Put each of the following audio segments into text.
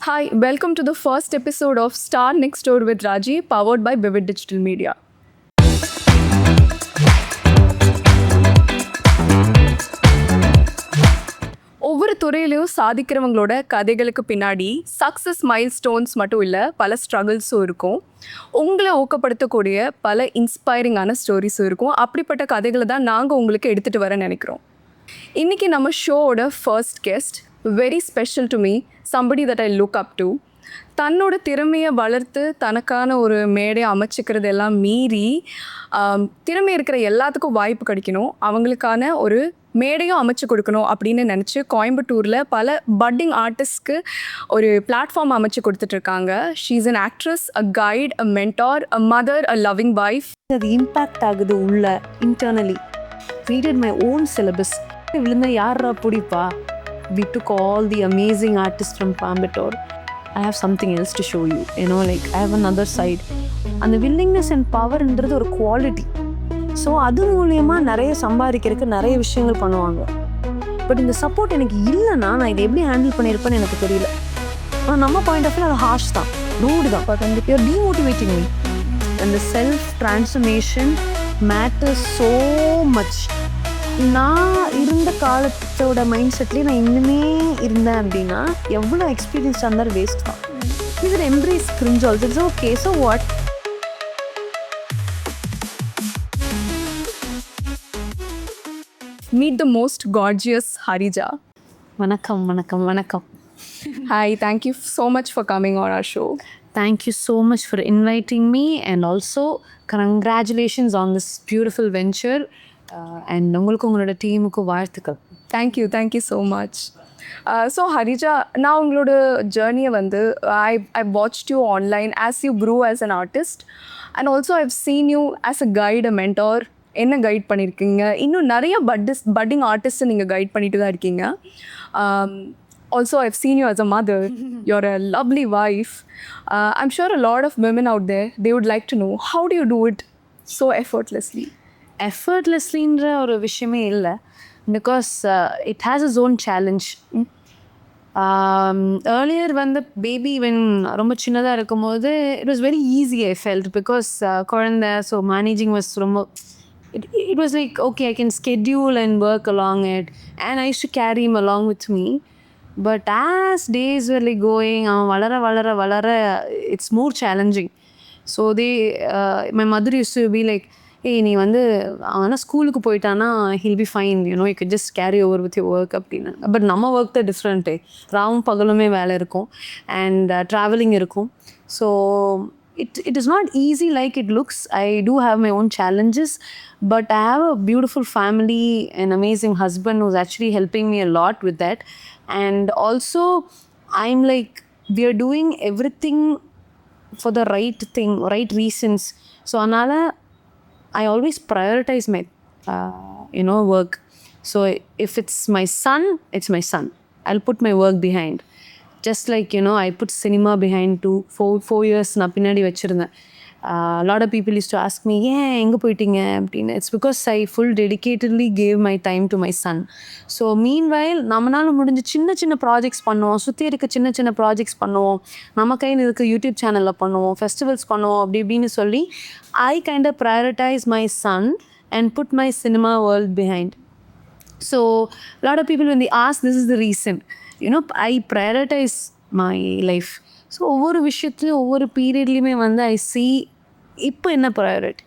Hi, welcome to the first episode of Star Next Door with Raji, powered by Vivid Digital Media. ஒவ்வொரு துறையிலையும் சாதிக்கிறவங்களோட கதைகளுக்கு பின்னாடி success milestones மட்டும் இல்லை, பல ஸ்ட்ரகிள்ஸும் இருக்கும். உங்களை ஊக்கப்படுத்தக்கூடிய பல இன்ஸ்பைரிங்கான ஸ்டோரிஸும் இருக்கும். அப்படிப்பட்ட கதைகளை தான் நாங்கள் உங்களுக்கு எடுத்துகிட்டு வர நினைக்கிறோம். இன்றைக்கி நம்ம ஷோவோட first guest very special to me, somebody that I look up to. தன்னோட திறமையை வளர்த்து தனக்கான ஒரு மேடையை அமைச்சிக்கிறது எல்லாம் மீறி திறமை இருக்கிற எல்லாத்துக்கும் வாய்ப்பு கிடைக்கணும், அவங்களுக்கான ஒரு மேடையும் அமைச்சு கொடுக்கணும் அப்படின்னு நினச்சி கோயம்புத்தூரில் பல பட்டிங் ஆர்டிஸ்ட்க்கு ஒரு பிளாட்ஃபார்ம் அமைச்சு கொடுத்துட்ருக்காங்க. She is an actress, a guide, a mentor, a mother, a loving wife. அது இம்பேக்ட் ஆகுது உள்ள internally. Reeded my own syllabus. விழுந்த யாரா பிடிப்பா? We took all the amazing artists from Coimbatore. I have something else to show you. Like I have another side. அந்த willingness and powerன்றது ஒரு quality. So அது மூலயமா நிறைய சம்பாதிக்கிறதுக்கு நிறைய விஷயங்கள் பண்ணுவாங்க. பட் இந்த சப்போர்ட் எனக்கு இல்லைன்னா நான் இதை எப்படி ஹேண்டில் பண்ணியிருப்பேன்னு எனக்கு தெரியல. ஆனால் நம்ம பாயிண்ட் ஆஃப் வியூ அது ஹார்ஷ் தான், ரூடு தான். பட் அந்த பியூர் டீமோட்டிவேட்டிங் மீ. அந்த self transformation matters so much. நான் இருந்த காலத்தோட மைண்ட் செட்லேயே நான் இன்னுமே இருந்தேன் அப்படின்னா எவ்வளோ எக்ஸ்பீரியன்ஸ் இருந்தாலும் வேஸ்ட் தான். இது embrace cringe also. It's okay. So what? Meet the most gorgeous Harija. வணக்கம் வணக்கம் வணக்கம். Hi, thank you so much for coming on our show. Thank you so much for inviting me, and also congratulations on this beautiful venture. And உங்களுக்கு உங்களோட டீமுக்கு வாழ்த்துக்கள். Thank you so much. So Harija, நான் உங்களோட ஜேர்னியை வந்து I watched you online as you grew as an artist, and also I've seen you as a guide, a mentor. என்ன guide பண்ணியிருக்கீங்க, இன்னும் நிறைய பட்டிங் ஆர்டிஸ்ட்டை நீங்கள் கைட் பண்ணிட்டு தான் இருக்கீங்க. Also I've seen you as a mother. You're a lovely wife. I'm sure a lot of women out there, they would like to know, how do you do it so effortlessly? எஃபர்ட்லெஸ்லின்ற ஒரு விஷயமே இல்லை, because it has its own challenge. Earlier வந்து baby when ரொம்ப சின்னதாக இருக்கும்போது it was very easy. I felt because குழந்தை, so managing was ரொம்ப it was like, okay, I can schedule and work along it, and I used to carry him along with me. But as days were like going, valara, it's more challenging. So my mother used to be like, hey, நீ வந்து ஆனால் ஸ்கூலுக்கு போயிட்டானா he'll be fine, you could just carry over with your work அப்படின்னு. But நம்ம work தான் different. ராவும் பகலுமே வேலை இருக்கும், அண்ட் ட்ராவலிங் இருக்கும். So it is not easy like it looks. I do have my own challenges, but I have a beautiful family, an amazing husband who's actually helping me a lot with that. And also I'm like, we are doing everything for the right thing, right reasons. So anala I always prioritize my work. So if it's my son, it's my son. I'll put my work behind. Just like, I put cinema behind too. 4 years நான் பின்னாடி வச்சுருந்தேன். lot of people used to ask me, ஏன் எங்கே போயிட்டீங்க அப்படின்னு. It's because I full dedicatedly gave my time to my son. So meanwhile நம்மளால முடிஞ்ச சின்ன ப்ராஜெக்ட்ஸ் பண்ணுவோம், சுற்றி இருக்க சின்ன ப்ராஜெக்ட்ஸ் பண்ணுவோம், நம்ம கையில் இருக்க யூடியூப் சேனலில் பண்ணுவோம், ஃபெஸ்டிவல்ஸ் பண்ணுவோம், அப்படி இப்படின்னு சொல்லி I kind of prioritize my son and put my cinema world behind. So a lot of people, when they ask, this is the reason. I prioritize my life. So ஒவ்வொரு விஷயத்துலையும் ஒவ்வொரு பீரியட்லேயுமே வந்து ஐ see இப்போ என்ன priority.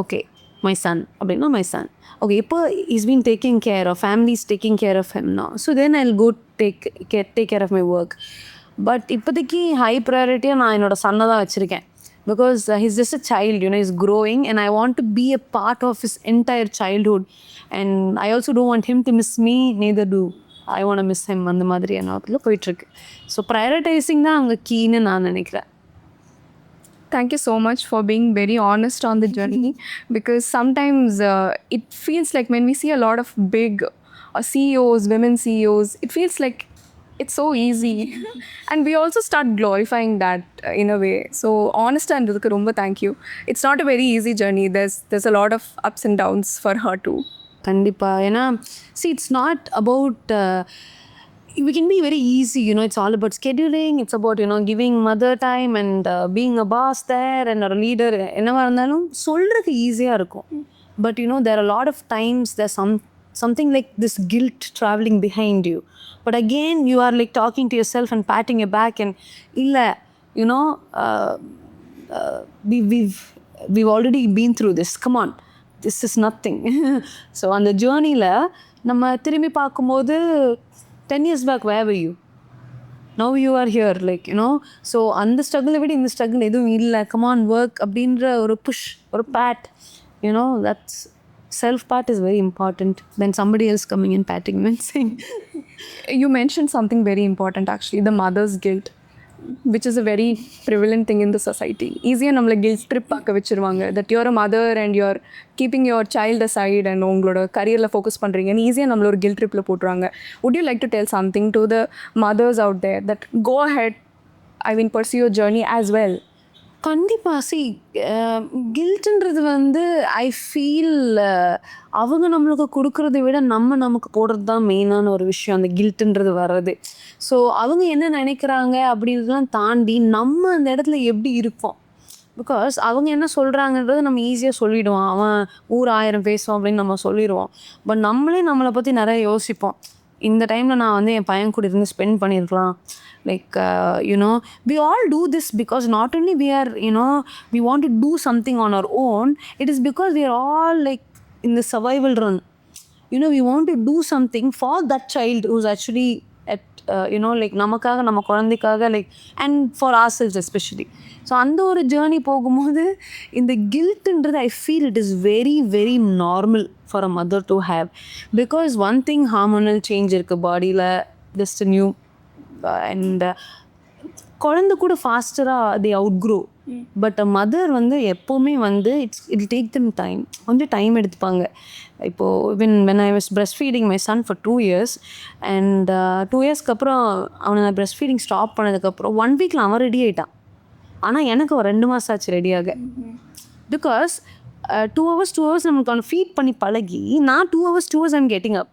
Okay, my son அப்படின்னா my son. Okay, இப்போ is been taking care of, family is taking care of him now. So then I will go take care of my work. But இப்போதைக்கு high ப்ரையாரிட்டியாக நான் என்னோட சன்னை தான் வச்சுருக்கேன். Because he's just a child, he's growing, and I want to be a part of his entire childhood. And I also don't want him to miss me, neither do I want to miss him. அந்த மாதிரி என்ன போயிட்டுருக்கு. So prioritising தான் அங்கே கீன்னு நான் நினைக்கிறேன். Thank you so much for being very honest on the journey, because sometimes it feels like when we see a lot of big CEOs, women CEOs, it feels like it's so easy. And we also start glorifying that in a way. So honest andadhukku romba thank you. It's not a very easy journey. There's a lot of ups and downs for her too. கண்டிப்பாக. ஏன்னா see, it's not about we can be very easy, it's all about scheduling, it's about, giving mother time and being a boss there and a leader. என்னவா இருந்தாலும் சொல்றதுக்கு ஈஸியாக இருக்கும். But there are a lot of times there's something like this guilt traveling behind you. But again, you are like talking to yourself and patting your back and illa, uh, we've already been through this. Come on, this is nothing. So on the journey la நம்ம திரும்பி பார்க்கும்போது 10 years back where were you? Now you are here, like, so அந்த ஸ்ட்ரகிளை விட இந்த struggle எதுவும் இல்லை. come on work அப்படின்ற ஒரு புஷ், ஒரு bad, that's self part is very important than somebody else coming and patting me and saying. You mentioned something very important actually, the mother's guilt, which is a very prevalent thing in the society. Easier நம்மள guilt trip பார்க்க வச்சிருவாங்க, that you're a mother and you're keeping your child aside and உங்களோட கரியரில் focus பண்ணுறீங்கன்னு ஈஸியாக நம்மள ஒரு guilt tripல போட்டுருவாங்க. Would you like to tell something to the mothers out there that go ahead, pursue your journey as well? கண்டிப்பாக. கில்ட்டுன்றது வந்து I feel அவங்க நம்மளுக்கு கொடுக்குறத விட நமக்கு போடுறது தான் மெயினான ஒரு விஷயம், அந்த கில்ட்டுன்றது வர்றது. ஸோ அவங்க என்ன நினைக்கிறாங்க அப்படின்றதெல்லாம் தாண்டி நம்ம அந்த இடத்துல எப்படி இருப்போம். பிகாஸ் அவங்க என்ன சொல்கிறாங்கன்றது நம்ம ஈஸியாக சொல்லிவிடுவோம், அவன் ஊர் 1000 பேசுவோம் அப்படின்னு நம்ம சொல்லிடுவோம். பட் நம்மளே நம்மளை பற்றி நிறைய யோசிப்போம். இந்த டைமில் நான் வந்து என் பையன் கூட இருந்து ஸ்பெண்ட் பண்ணியிருக்கலாம். Like, we all do this because not only we are, we want to do something on our own, it is because we are all like in the survival run. We want to do something for that child who's actually at, like நமக்காக, நம்ம குழந்தைக்காக, like, and for ourselves especially. So அந்த ஒரு journey போகும்போது இந்த கில்ட்டுன்றது I feel it is very very normal for a mother to have. Because one thing, hormonal change இருக்குது பாடியில், ஜஸ்ட் நியூ அண்ட் குழந்தை கூட ஃபாஸ்டராக they outgrow. But a mother வந்து எப்போவுமே வந்து இட் டேக் தம் டைம், கொஞ்சம் டைம் எடுத்துப்பாங்க. இப்போது when I was breastfeeding my son for 2 years and 2 yearsக்கு அப்புறம் அவனை நான் breastfeeding ஸ்டாப் பண்ணதுக்கப்புறம் 1 வீக்கில் அவன் ரெடி ஆகிட்டான். ஆனால் எனக்கு ஒரு 2 மாதம் ஆச்சு ரெடியாக. பிகாஸ் 2 hours நம்மளுக்கு அவனை ஃபீட் பண்ணி பழகி, நான் 2 hours I'm getting up.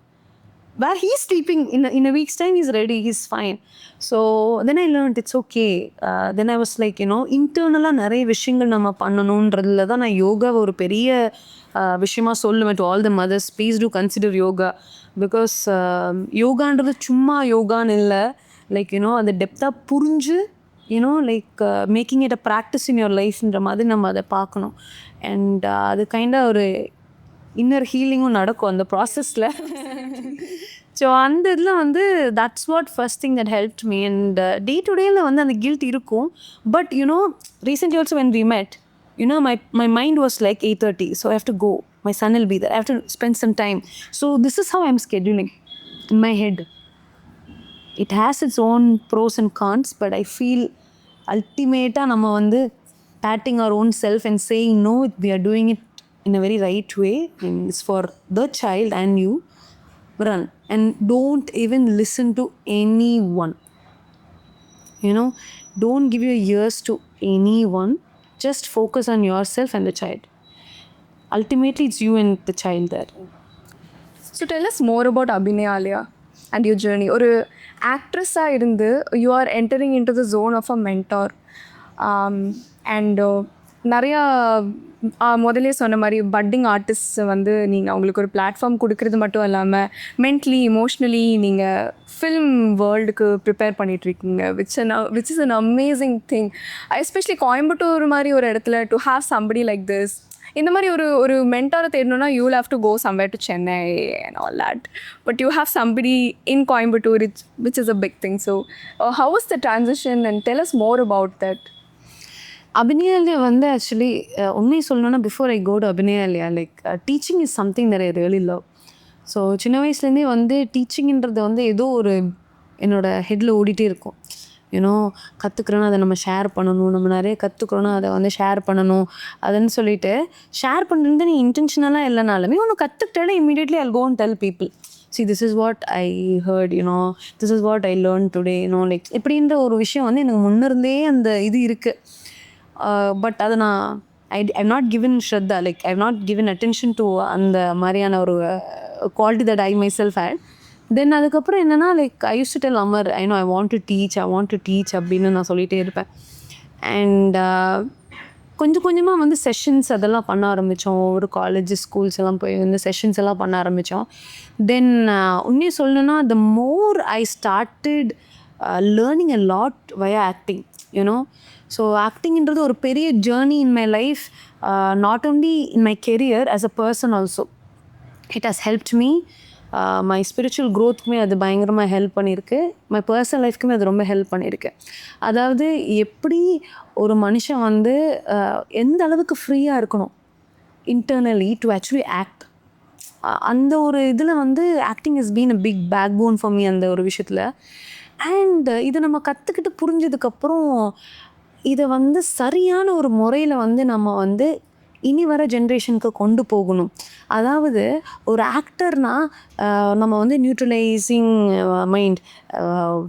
Where he's sleeping in a week's time, he's ready, he's fine. So then I learned it's okay. Then I was like, internal-ஆ நிறைய விஷயங்கள் நம்ம பண்ணணுன்றதுல தான் நான் யோகா ஒரு பெரிய விஷயமா சொல்லுவேன் to all the mothers. Please do consider yoga. Because யோகான்றது சும்மா யோகான்னு இல்லை, லைக் அந்த டெப்த்தாக புரிஞ்சு, like making it a practice in your life-ன்ற மாதிரி நம்ம அதை பார்க்கணும். அண்ட் அது கைண்டாக ஒரு இன்னர் ஹீலிங்கும் நடக்கும் அந்த ப்ராசஸில். ஸோ அந்த இதில் வந்து that's what first thing that helped me. And day to டேயில் வந்து அந்த கில்ட் இருக்கும். But recently also when we met, my mind was like 8:30, so I have to go, my son will be there, I have to spend some time. So this is how I'm scheduling in my head. It has its own pros and cons, but I feel ultimately நம்ம வந்து patting our own self and saying no, we are doing it in a very right way, and it's for the child and you. Run and don't even listen to anyone. Don't give your ears to anyone. Just focus on yourself and the child. Ultimately, it's you and the child there. So tell us more about AbinAlia and your journey. ஒரு ஆக்ட்ரஸாக இருந்து you are entering into the zone of a mentor. And நிறையா முதலே சொன்ன மாதிரி padding artist வந்து நீங்கள் அவங்களுக்கு ஒரு பிளாட்ஃபார்ம் கொடுக்கறது மட்டும் இல்லாமல் மென்டலி இமோஷ்னலி நீங்கள் ஃபில்ம் வேர்ல்டுக்கு ப்ரிப்பேர் பண்ணிகிட்ருக்கீங்க, which is an amazing thing. Especially Coimbatore மாதிரி ஒரு இடத்துல to have somebody like this. இந்த மாதிரி ஒரு மென்டாரை தேடணும்னா you have to go somewhere to Chennai and all that. But you have somebody in Coimbatore which is a big thing. So how is the transition and tell us more about that. AbinAlia வந்து actually உண்மையை சொல்லணும்னா before I go to AbinAlia, like teaching is something that I really love. So சின்ன வயசுலேருந்தே வந்து டீச்சிங்கிறது வந்து ஏதோ ஒரு என்னோடய ஹெட்டில் ஓடிட்டே இருக்கும். கற்றுக்குறோன்னா அதை நம்ம ஷேர் பண்ணணும், நம்ம நிறைய கற்றுக்குறோன்னா அதை வந்து ஷேர் பண்ணணும். அதுன்னு சொல்லிட்டு ஷேர் பண்ணுறது நீ இன்டென்ஷனலாக இல்லைனாலுமே ஒன்று கற்றுக்கிட்டாலே immediately I'll go and tell people, see this is what I heard, this is what I learned today, like இப்படின்ற ஒரு விஷயம் வந்து எனக்கு முன்னிருந்தே அந்த இது இருக்குது. பட் அதை நான் ஐம் நாட் கிவன் ஸ்ரத்தா, like I'm not given attention to அந்த மாதிரியான ஒரு quality that I myself had. Then அதுக்கப்புறம் என்னென்னா like I use to tell Amar I want to teach அப்படின்னு நான் சொல்லிகிட்டே இருப்பேன். அண்ட் கொஞ்சம் கொஞ்சமாக வந்து செஷன்ஸ் அதெல்லாம் பண்ண ஆரம்பித்தோம். ஒரு காலேஜ் ஸ்கூல்ஸ் எல்லாம் போய் வந்து செஷன்ஸ் எல்லாம் பண்ண ஆரம்பித்தோம். தென் உண்மையை சொல்லணுன்னா the more I started learning a lot via acting you know. So ஆக்டிங்கிறது ஒரு பெரிய journey in my life, not only in my career as a person also. It has helped me. My spiritual க்ரோத்துக்குமே அது பயங்கரமாக help பண்ணியிருக்கு. My personal லைஃப்க்குமே அது ரொம்ப help பண்ணியிருக்கு. அதாவது எப்படி ஒரு மனுஷன் வந்து எந்த அளவுக்கு ஃப்ரீயாக இருக்கணும் இன்டர்னலி டு ஆக்சுவலி ஆக்ட், அந்த ஒரு இதில் வந்து acting is been a big backbone for me அந்த ஒரு விஷயத்தில். அண்ட் இதை நம்ம கற்றுக்கிட்டு புரிஞ்சதுக்கப்புறம் இதை வந்து சரியான ஒரு முறையில் வந்து நம்ம வந்து இனி வர ஜென்ரேஷனுக்கு கொண்டு போகணும். அதாவது ஒரு ஆக்டர்னால் நம்ம வந்து neutralising mind,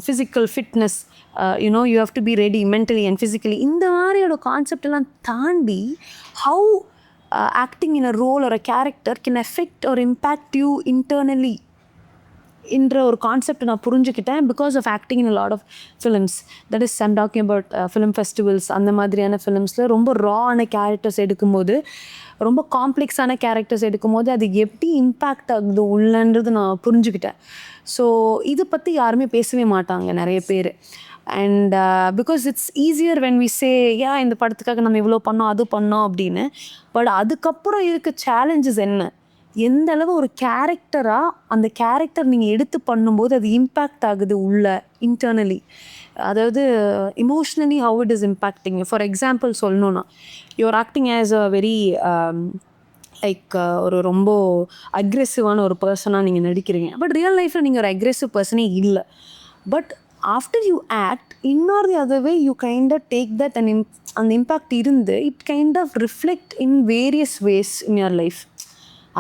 physical fitness, you know you have to be ready mentally and physically, இந்த மாதிரியோட கான்செப்ட் எல்லாம் தாண்டி how acting in a role ஒரு character can effect or impact you internally என்ற ஒரு கான்செப்ட் நான் புரிஞ்சுக்கிட்டேன் because of acting in a lot of films. That is I'm talking about film festivals. அந்த மாதிரியான ஃபிலிம்ஸில் ரொம்ப ராவான கேரக்டர்ஸ் எடுக்கும்போது, ரொம்ப காம்ப்ளெக்ஸான கேரக்டர்ஸ் எடுக்கும்போது அது எப்படி இம்பேக்ட் ஆகுது உள்ளன்றது நான் புரிஞ்சுக்கிட்டேன். ஸோ இதை பற்றி யாருமே பேசவே மாட்டாங்க நிறைய பேர். And because it's easier when we say இந்த படத்துக்காக நம்ம இவ்வளோ பண்ணோம் அது பண்ணோம் அப்படின்னு. பட் அதுக்கப்புறம் இருக்க சேலஞ்சஸ் என்ன, எந்த அளவு ஒரு கேரக்டராக அந்த கேரக்டர் நீங்கள் எடுத்து பண்ணும்போது அது இம்பேக்ட் ஆகுது உள்ள இன்டர்னலி, அதாவது emotionally how it is impacting. For example சொல்லணுன்னா, your acting as a very like ஒரு ரொம்ப அக்ரெசிவான ஒரு பர்சனாக நீங்கள் நடிக்கிறீங்க. பட் ரியல் லைஃப்பில் நீங்கள் ஒரு அக்ரெசிவ் பர்சனே இல்லை. பட் ஆஃப்டர் யூ ஆக்ட் இன்னொரு the other way you kind of take that and அந்த இம்பேக்ட் இருந்து it kind of reflect in various ways in your life.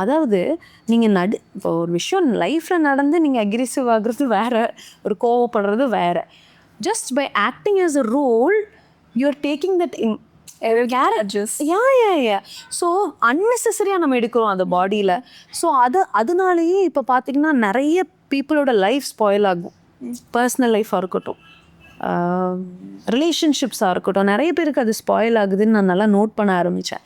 அதாவது நீங்கள் இப்போ ஒரு விஷயம் லைஃப்பில் நடந்து நீங்கள் அக்ரெசிவ் ஆகிறது வேறு, ஒரு கோவப்படுறது வேறு. Just by acting as a role you are taking that in characters. So அன்னெசரியாக நம்ம எடுக்கிறோம் அந்த பாடியில். ஸோ அதனாலேயே இப்போ பார்த்திங்கன்னா நிறைய பீப்புளோட லைஃப் ஸ்பாயில் ஆகும். பர்சனல் லைஃபாக இருக்கட்டும், ரிலேஷன்ஷிப்ஸாக இருக்கட்டும், நிறைய பேருக்கு அது ஸ்பாயில் ஆகுதுன்னு நான் நல்லா நோட் பண்ண ஆரம்பித்தேன்.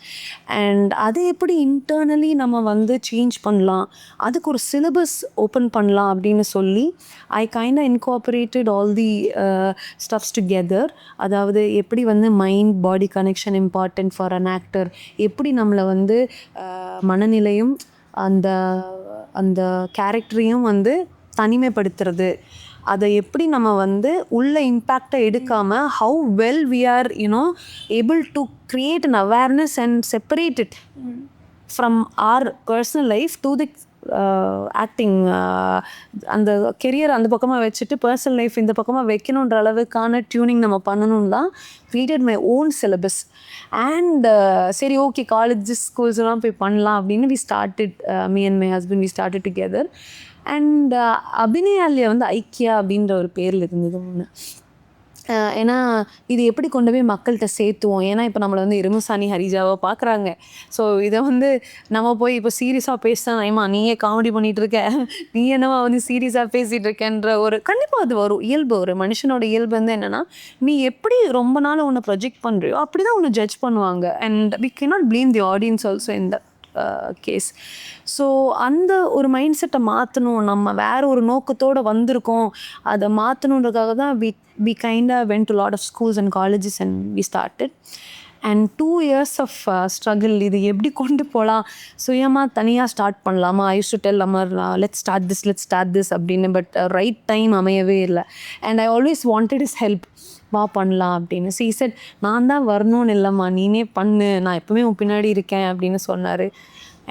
அண்ட் அதை எப்படி இன்டர்னலி நம்ம வந்து சேஞ்ச் பண்ணலாம், அதுக்கு ஒரு சிலபஸ் ஓப்பன் பண்ணலாம் அப்படின்னு சொல்லி I kind of incorporated all the stuffs together. அதாவது எப்படி வந்து mind body connection important for an actor, எப்படி நம்மளை வந்து மனநிலையும் அந்த அந்த கேரக்டரையும் வந்து தனிமைப்படுத்துறது, அதை எப்படி நம்ம வந்து உள்ள இம்பேக்டை எடுக்காமல் how well we are able to create an awareness and separate it from our personal life to the acting. அந்த கெரியர் அந்த பக்கமாக வச்சுட்டு பர்சனல் லைஃப் இந்த பக்கமாக வைக்கணுன்ற அளவுக்கான டியூனிங் நம்ம பண்ணணும் தான் created my own syllabus. And சரி ஓகே காலேஜஸ் ஸ்கூல்ஸ் எல்லாம் போய் பண்ணலாம் அப்படின்னு we started, me and my husband we started together. And AbinAlia வந்து ஐக்கியா அப்படின்ற ஒரு பேரில் இருந்தது ஒன்று. ஏன்னா இது எப்படி கொண்டு போய் மக்கள்கிட்ட சேர்த்துவோம், ஏன்னா இப்போ நம்மளை வந்து எருமசாணி ஹரிஜாவை பார்க்குறாங்க. ஸோ இதை வந்து நம்ம போய் இப்போ சீரியஸாக பேசினா ஏமா நீயே காமெடி பண்ணிகிட்டு இருக்க, நீ என்னவா வந்து சீரியஸாக பேசிகிட்டு இருக்கேன்ற ஒரு கண்டிப்பாக அது வரும். இயல்பு, ஒரு மனுஷனோட இயல்பு வந்து என்னென்னா நீ எப்படி ரொம்ப நாள் ஒன்று ப்ரொஜெக்ட் பண்ணுறியோ அப்படி தான் ஒன்று ஜட்ஜ் பண்ணுவாங்க. And we cannot blame the audience also in the case. So அந்த ஒரு மைண்ட் செட்டை மாற்றணும், நம்ம வேறு ஒரு நோக்கத்தோடு வந்திருக்கோம், அதை மாற்றணுன்றதுக்காக தான் we kind of went to a lot of schools and colleges and we started. And 2 years of struggle. இது எப்படி கொண்டு போகலாம், சுயமாக தனியாக ஸ்டார்ட் பண்ணலாமா, I use to tell Amar let's start this அப்படின்னு. பட் ரைட் டைம் அமையவே இல்லை. And I always wanted is help, வா பண்ணலாம் அப்படின்னு. ஸோ he said நான் தான் வரணும்னு இல்லைம்மா, நீனே பண்ணு, நான் எப்போவுமே உன் பின்னாடி இருக்கேன் அப்படின்னு சொன்னார்.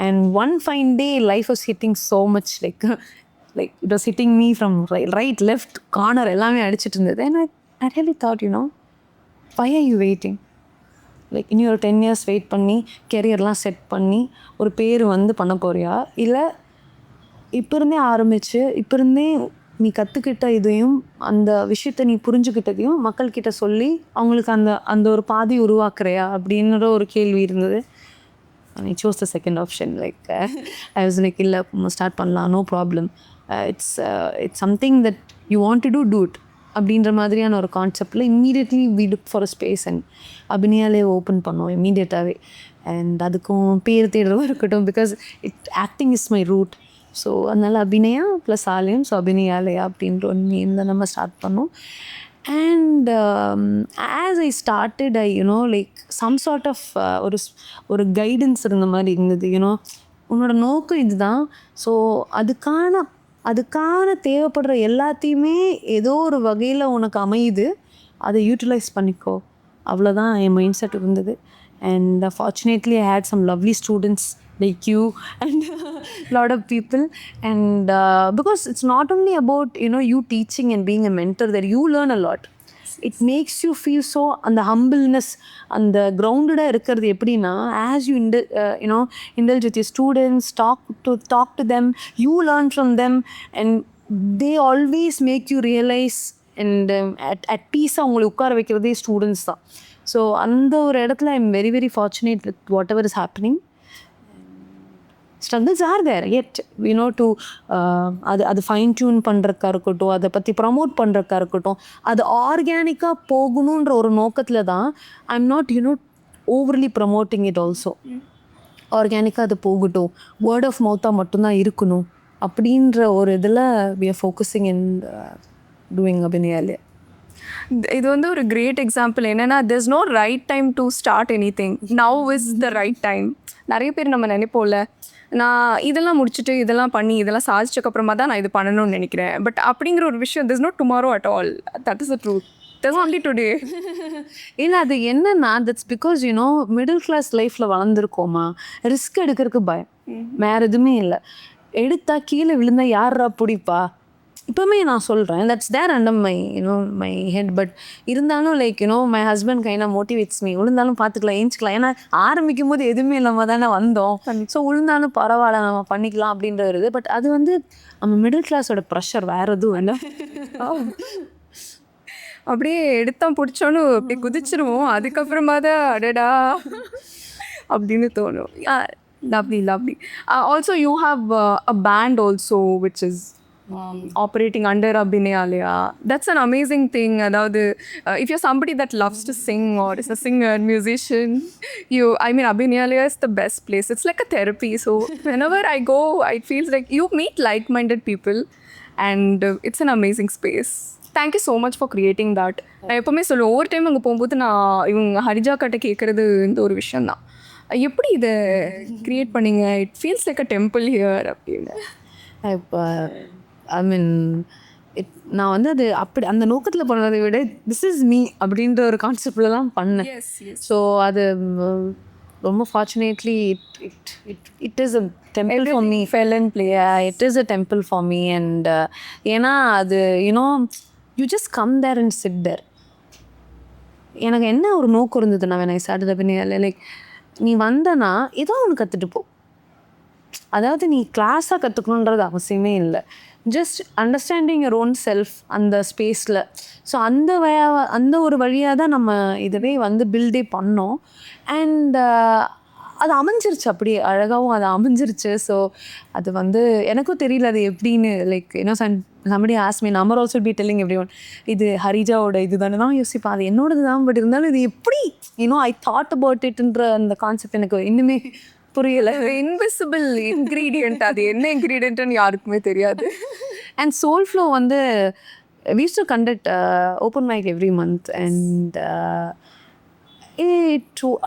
And one fine day life was hitting so much like it was hitting me from right left corner எல்லாமே அடிச்சிட்டு இருந்தது. And I really thought, why are you waiting? Like இனி ஒரு 10 years வெயிட் பண்ணி கெரியர்லாம் செட் பண்ணி ஒரு பேர் வந்து பண்ண போறியா, இல்லை இப்போ இருந்தே ஆரம்பித்து இப்போ இருந்தே நீ கற்றுக்கிட்ட இதையும் அந்த விஷயத்தை நீ புரிஞ்சுக்கிட்டதையும் மக்கள்கிட்ட சொல்லி அவங்களுக்கு அந்த ஒரு பாதி உருவாக்குறியா அப்படின்ற ஒரு கேள்வி இருந்தது. I chose the second option. Like I was like, இல்லை ஸ்டார்ட் பண்ணலாம், no problem. It's something that you want to do it அப்படின்ற மாதிரியான ஒரு கான்செப்டில் immediately we look for a space and AbinAlia open பண்ணோம் இம்மீடியட்டாகவே. அண்ட் அதுக்கும் பேர் தேடுறதும் இருக்கட்டும், because acting is my root. So அதனால் அபிநயா ப்ளஸ் ஆலயம், ஸோ AbinAlia அப்படின்ற ஒரு நேம் தான் நம்ம ஸ்டார்ட் பண்ணோம். And as I started I like some sort of ஒரு கைடன்ஸ் இருந்த மாதிரி இருந்தது. உன்னோட நோக்கம் இதுதான், ஸோ அதுக்கான தேவைப்படுற எல்லாத்தையுமே ஏதோ ஒரு வகையில் உனக்கு அமையுது, அதை யூட்டிலைஸ் பண்ணிக்கோ, அவ்வளோதான் என் மைண்ட் செட் இருந்தது. And fortunately I had some lovely students like you and lot of people. And because it's not only about you teaching and being a mentor, that you learn a lot. It makes you feel so, and the humbleness and the grounded இருக்கிறது எப்படின்னா, as you indulge with your students, talk to them, you learn from them, and they always make you realize and at peace அவங்களை உட்கார வைக்கிறதே students தான். So அந்த ஒரு இடத்துல ஐ am very very fortunate with what ever is happening. struggles are there yet, to அது fine tune பண்ணுறக்கா இருக்கட்டும், அதை பற்றி ப்ரமோட் பண்ணுறக்கா இருக்கட்டும், அது ஆர்கானிக்காக போகணுன்ற ஒரு நோக்கத்தில் தான் I am not overly promoting it also. ஆர்கானிக்காக அது போகட்டும், வேர்ட் ஆஃப் மவுத்தாக மட்டும்தான் இருக்கணும் அப்படின்ற ஒரு இதில் we are focusing in doing AbinAlia. இது வந்து ஒரு கிரேட் எக்ஸாம்பிள். என்னென்னா, there's no right time to start anything. Now is the right time. நிறைய பேர் நம்ம நினைப்போம்ல, நான் இதெல்லாம் முடிச்சுட்டு இதெல்லாம் பண்ணி இதெல்லாம் சாதிச்சக்கப்புறமா தான் நான் இது பண்ணணும்னு நினைக்கிறேன். பட் அப்படிங்கிற ஒரு விஷயம், there's no tomorrow at all. That is the truth. There's only today. இல்லை, அது என்னன்னா, தட்ஸ் பிகாஸ் மிடில் கிளாஸ் லைஃப்பில் வளர்ந்துருக்கோமா, ரிஸ்க் எடுக்கிறதுக்கு பயம், வேறு எதுவுமே இல்லை. எடுத்தா கீழே விழுந்தா யாரா பிடிப்பா, இப்போவுமே நான் சொல்கிறேன், that's there under my head. But இருந்தாலும் like my husband kind of motivates me. விழுந்தாலும் பார்த்துக்கலாம், ஏஞ்சிக்கலாம். ஏன்னா ஆரம்பிக்கும் போது எதுவுமே இல்லாமல் தானே வந்தோம். ஸோ விழுந்தாலும் பரவாயில்ல, நம்ம பண்ணிக்கலாம் அப்படின்றது. பட் அது வந்து நம்ம மிடில் கிளாஸோட ப்ரெஷர், வேறு எதுவும் இல்லை. அப்படியே எடுத்தான் பிடிச்சோன்னு அப்படி குதிச்சிருவோம். அதுக்கப்புறமா தான் அடடா அப்படின்னு தோணும். Lovely. Also you have a band also which is operating under AbinAlia. That's an amazing thing. Adavadhu, if you're somebody that loves to sing or is a singer, musician, AbinAlia is the best place. It's like a therapy. So whenever I go, it feels like you meet like-minded people, and it's an amazing space. Thank you so much for creating that. நான் எப்போவுமே சொல்லுவேன், ஒவ்வொரு time அங்கே போகும்போது நான் இவங்க ஹரிஜா கிட்ட கேட்குறது இந்த ஒரு விஷயம் தான், எப்படி இதை க்ரியேட் பண்ணீங்க, it feels like a temple here அப்படின்னு. நான் வந்து அது அப்படி அந்த நோக்கத்தில் பண்ணதை விட திஸ் இஸ் மீ அப்படின்ற ஒரு கான்செப்டில் தான் பண்ணேன். ஸோ அது ரொம்ப fortunately it is a temple for me. Fell and play, it is a temple for me. And ஏன்னா அது you just come there and sit there. எனக்கு என்ன ஒரு நோக்கம் இருந்ததுன்னா, when I started AbinAlia, லைக் நீ வந்தனா ஏதோ ஒன்று கற்றுட்டு போ. அதாவது நீ கிளாஸாக கற்றுக்கணுன்றது அவசியமே இல்லை. Just understanding your own self அந்த ஸ்பேஸில். ஸோ அந்த ஒரு வழியாக தான் நம்ம இதவே வந்து பில்டே பண்ணோம். அண்ட் அது அமைஞ்சிருச்சு, அப்படியே அழகாகவும் அது அமைஞ்சிருச்சு. ஸோ அது வந்து எனக்கும் தெரியல அது எப்படின்னு. Like somebody asked me, I'm also be telling everyone, இது ஹரிஜாவோட இது தானே தான் யோசிப்பேன், அது என்னோடது தான். பட் இருந்தாலும் இது எப்படி ஐ தாட் அபவுட் இட்ன்ற அந்த கான்செப்ட் எனக்கு இன்னுமே புரியல. இன்விசிபிள் இன்க்ரீடியன்ட், அது என்ன இன்க்ரீடியன்ட்னு யாருக்குமே தெரியாது. அண்ட் சோல் ஃப்ளோ வந்து we used to conduct open mic every month. And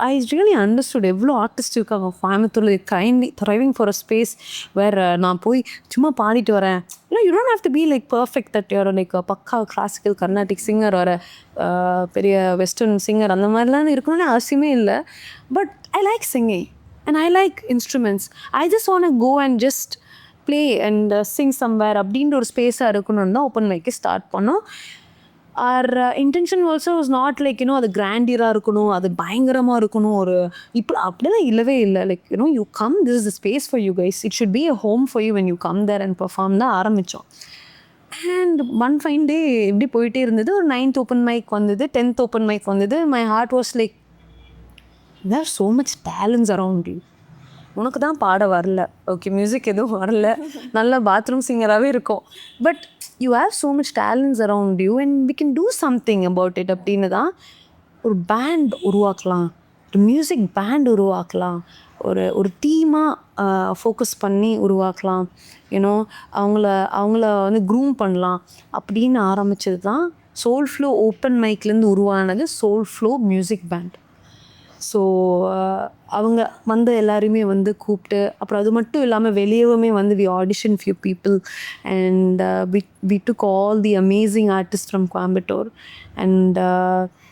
I really understood எவ்வளோ ஆர்டிஸ்ட் இருக்காங்க கோயம்புத்தூரில் kindly thriving for a space where நான் போய் சும்மா பாடிட்டு வரேன். you don't have to be like perfect that you're like a பக்கா கிளாசிக்கல் கர்நாடிக் சிங்கர் ஒரு பெரிய வெஸ்டர்ன் சிங்கர் அந்த மாதிரிலாம் இருக்கணும்னு அவசியமே இல்லை. But I like singing and I like instruments. I just want to go and just play and sing somewhere அப்படின்ற ஒரு ஸ்பேஸாக இருக்கணும்னு தான் ஓப்பன் மைக்கே ஸ்டார்ட் பண்ணோம். our intention also was not like அது கிராண்டியராக இருக்கணும், அது பயங்கரமாக இருக்கணும், ஒரு இப்போ அப்படிலாம் இல்லவே இல்லை. Like you come, this is the space for you guys, it should be a home for you when you come there and perform தான் ஆரம்பித்தோம். அண்ட் ஒன் ஃபைன் டே இப்படி போயிட்டே இருந்தது. ஒரு 9th ஓப்பன் மைக் வந்தது, 10th ஓப்பன் மைக் வந்தது. my heart was like, there's so much talents around you. உனக்கு தான் பாட வரல, ஓகே மியூசிக் எதுவும் வரல, நல்ல பாத்ரூம் சிங்கராகவே இருக்கும், but you have so much talents around you and we can do something about it அப்படின்னு தான் ஒரு பேண்ட் உருவாக்கலாம், ஒரு மியூசிக் பேண்ட் உருவாக்கலாம், ஒரு டீமாக ஃபோக்கஸ் பண்ணி உருவாக்கலாம், யூனோ அவங்கள வந்து க்ரூம் பண்ணலாம் அப்படின்னு ஆரம்பித்தது தான் சோல் ஃப்ளோ ஓப்பன் மைக்லேருந்து உருவானது soul flow music band. So அவங்க வந்து எல்லாருமே வந்து கூப்பிட்டு, அப்புறம் அது மட்டும் இல்லாமல் வெளியவுமே வந்து we audition few people and we took all the amazing artists from Coimbatore and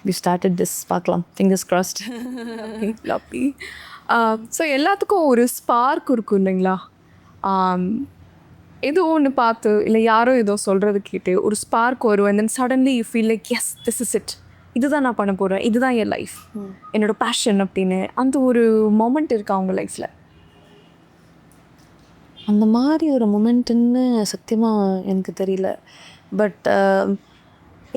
we started this. பார்க்கலாம், fingers crossed. லவ்லி. ஸோ எல்லாத்துக்கும் ஒரு ஸ்பார்க் இருக்கும் இல்லைங்களா? ஏதோ ஒன்று பார்த்து இல்லை யாரோ ஏதோ சொல்கிறது கேட்டு ஒரு ஸ்பார்க் வரும் and then suddenly you feel like yes, this is it, இதுதான் நான் பண்ண போகிறேன், இதுதான் என் லைஃப், என்னோடய பேஷன் அப்படின்னு அந்த ஒரு மொமெண்ட் இருக்கா அவங்க லைஃப்பில்? அந்த மாதிரி ஒரு மொமெண்ட்டுன்னு சத்தியமாக எனக்கு தெரியல. பட்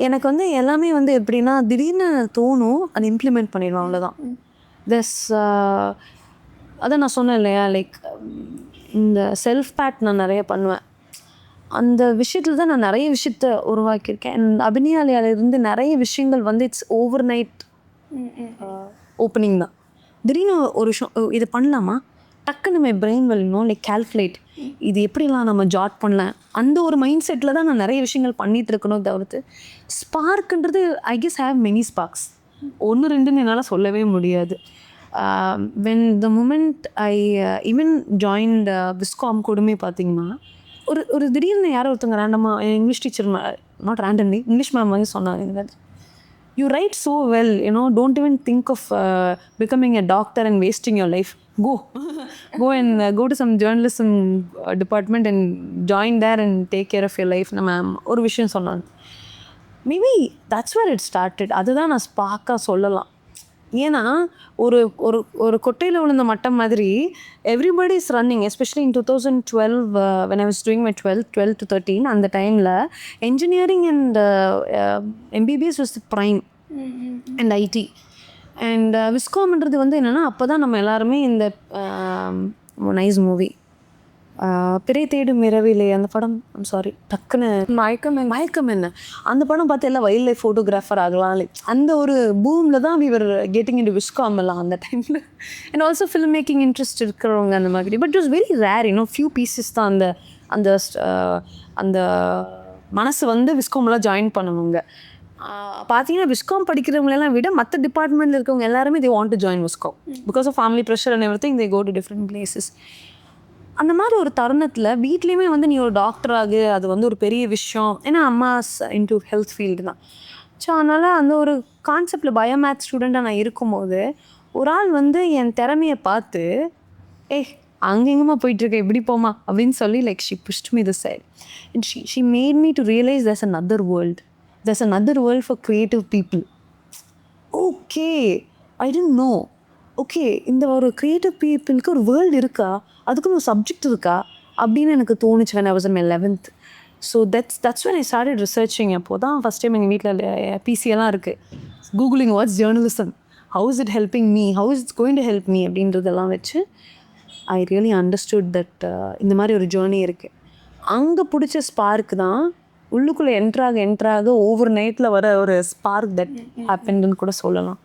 எனக்கு வந்து எல்லாமே வந்து எப்படின்னா திடீர்னு தோணும், அதை இம்ப்ளிமெண்ட் பண்ணிடுவேன், அவ்வளோதான். அதான் நான் சொன்னேன் இல்லையா, லைக் இந்த செல்ஃப் பேட் நான் நிறைய பண்ணுவேன். அந்த விஷயத்தில் தான் நான் நிறைய விஷயத்த உருவாக்கியிருக்கேன். அண்ட் அபினியாலியாவிலேருந்து நிறைய விஷயங்கள் வந்து இட்ஸ் ஓவர் நைட் ஓப்பனிங் தான். திடீர்னு ஒரு விஷயம் இது பண்ணலாமா, டக்குன்னு நம்ம பிரெயின் வரணும், லைக் கால்குலேட், இது எப்படிலாம் நம்ம ஜாட் பண்ணலாம், அந்த ஒரு மைண்ட் செட்டில் தான் நான் நிறைய விஷயங்கள் பண்ணிகிட்டு இருக்கணும். தவிர்த்து ஸ்பார்க்குன்றது I guess have many sparks, 1-2ன்னு என்னால் சொல்லவே முடியாது. when the moment I even joined Viscom கூடமே பார்த்தீங்கன்னா ஒரு திடீர்னு யாரோ ஒருத்தவங்க ரேண்டமாக English teacher, not randomly English ma'am வந்து சொன்னாங்க, you write so well, don't even think of becoming a doctor and wasting your life, go to some journalism department and join there and take care of your life. Ma'am ஒரு விஷயம் சொன்னாங்க. Maybe that's where it started. அதுதான் நான் ஸ்பார்க்காக சொல்லலாம். ஏன்னா ஒரு ஒரு ஒரு கொட்டையில் விழுந்த மட்டம் மாதிரி everybody is running, especially in 2012 when I was doing my 12 to 13 அந்த டைமில் engineering and MBBS was the prime and IT and விஸ்காம்ன்றது வந்து என்னென்னா அப்போ தான் நம்ம எல்லாருமே இந்த நைஸ் மூவி பிறை தேடும் இரவிலே அந்த படம், சாரி டக்குன்னு மயக்கம் என்ன, அந்த படம் பார்த்து எல்லாம் வைல்ட் லைஃப் ஃபோட்டோகிராஃபர் ஆகலாம், அந்த ஒரு பூமில் தான் we were getting into viscom எல்லாம் அந்த டைமில். And also film making interest இருக்கிறவங்க அந்த மாதிரி. But it was very rare, few pieces தான் அந்த அந்த அந்த மனசு வந்து விஸ்காம்லாம் ஜாயின் பண்ணுவாங்க. பார்த்தீங்கன்னா விஸ்காம் படிக்கிறவங்களெல்லாம் விட மற்ற டிபார்ட்மெண்ட்டில் இருக்கவங்க எல்லாருமே they want to join viscom because of family pressure and everything, they go to different places. அந்த மாதிரி ஒரு தருணத்தில் வீட்லேயுமே வந்து நீ ஒரு டாக்டர் ஆகு, அது வந்து ஒரு பெரிய விஷயம், ஏன்னா அம்மாஸ் இன்டூ ஹெல்த் ஃபீல்டு தான். ஸோ அதனால் அந்த ஒரு கான்செப்டில் பயோமேத்ஸ் ஸ்டூடெண்ட்டாக நான் இருக்கும்போது ஒரு ஆள் வந்து என் திறமையை பார்த்து அங்கெங்கம்மா போயிட்டுருக்க இப்படி போமா அப்படின்னு சொல்லி like she pushed me this side and she made me to realise there's another world for creative people. Okay, I didn't know. Okay, இந்த ஒரு க்ரியேட்டிவ் பீப்புளுக்கு ஒரு வேர்ல்டு இருக்கா, அதுக்குன்னு ஒரு சப்ஜெக்ட் இருக்கா அப்படின்னு எனக்கு தோணுச்சு when I was in my 11th. So that's when I started researching. அப்போது தான் ஃபஸ்ட் டைம் எங்கள் வீட்டில் பிசியெல்லாம் இருக்குது, googling what's journalism, how is it helping me, how is it going to help me அப்படின்றதெல்லாம் வச்சு ஐ ரியலி அண்டர்ஸ்டுட் தட் இந்த மாதிரி ஒரு ஜேர்னி இருக்குது. அங்கே பிடிச்ச ஸ்பார்க் தான் உள்ளுக்குள்ளே என்ட்ராக ஓவர் நைட்டில் வர ஒரு ஸ்பார்க் தட் ஹேப்பன்னு கூட சொல்லலாம்.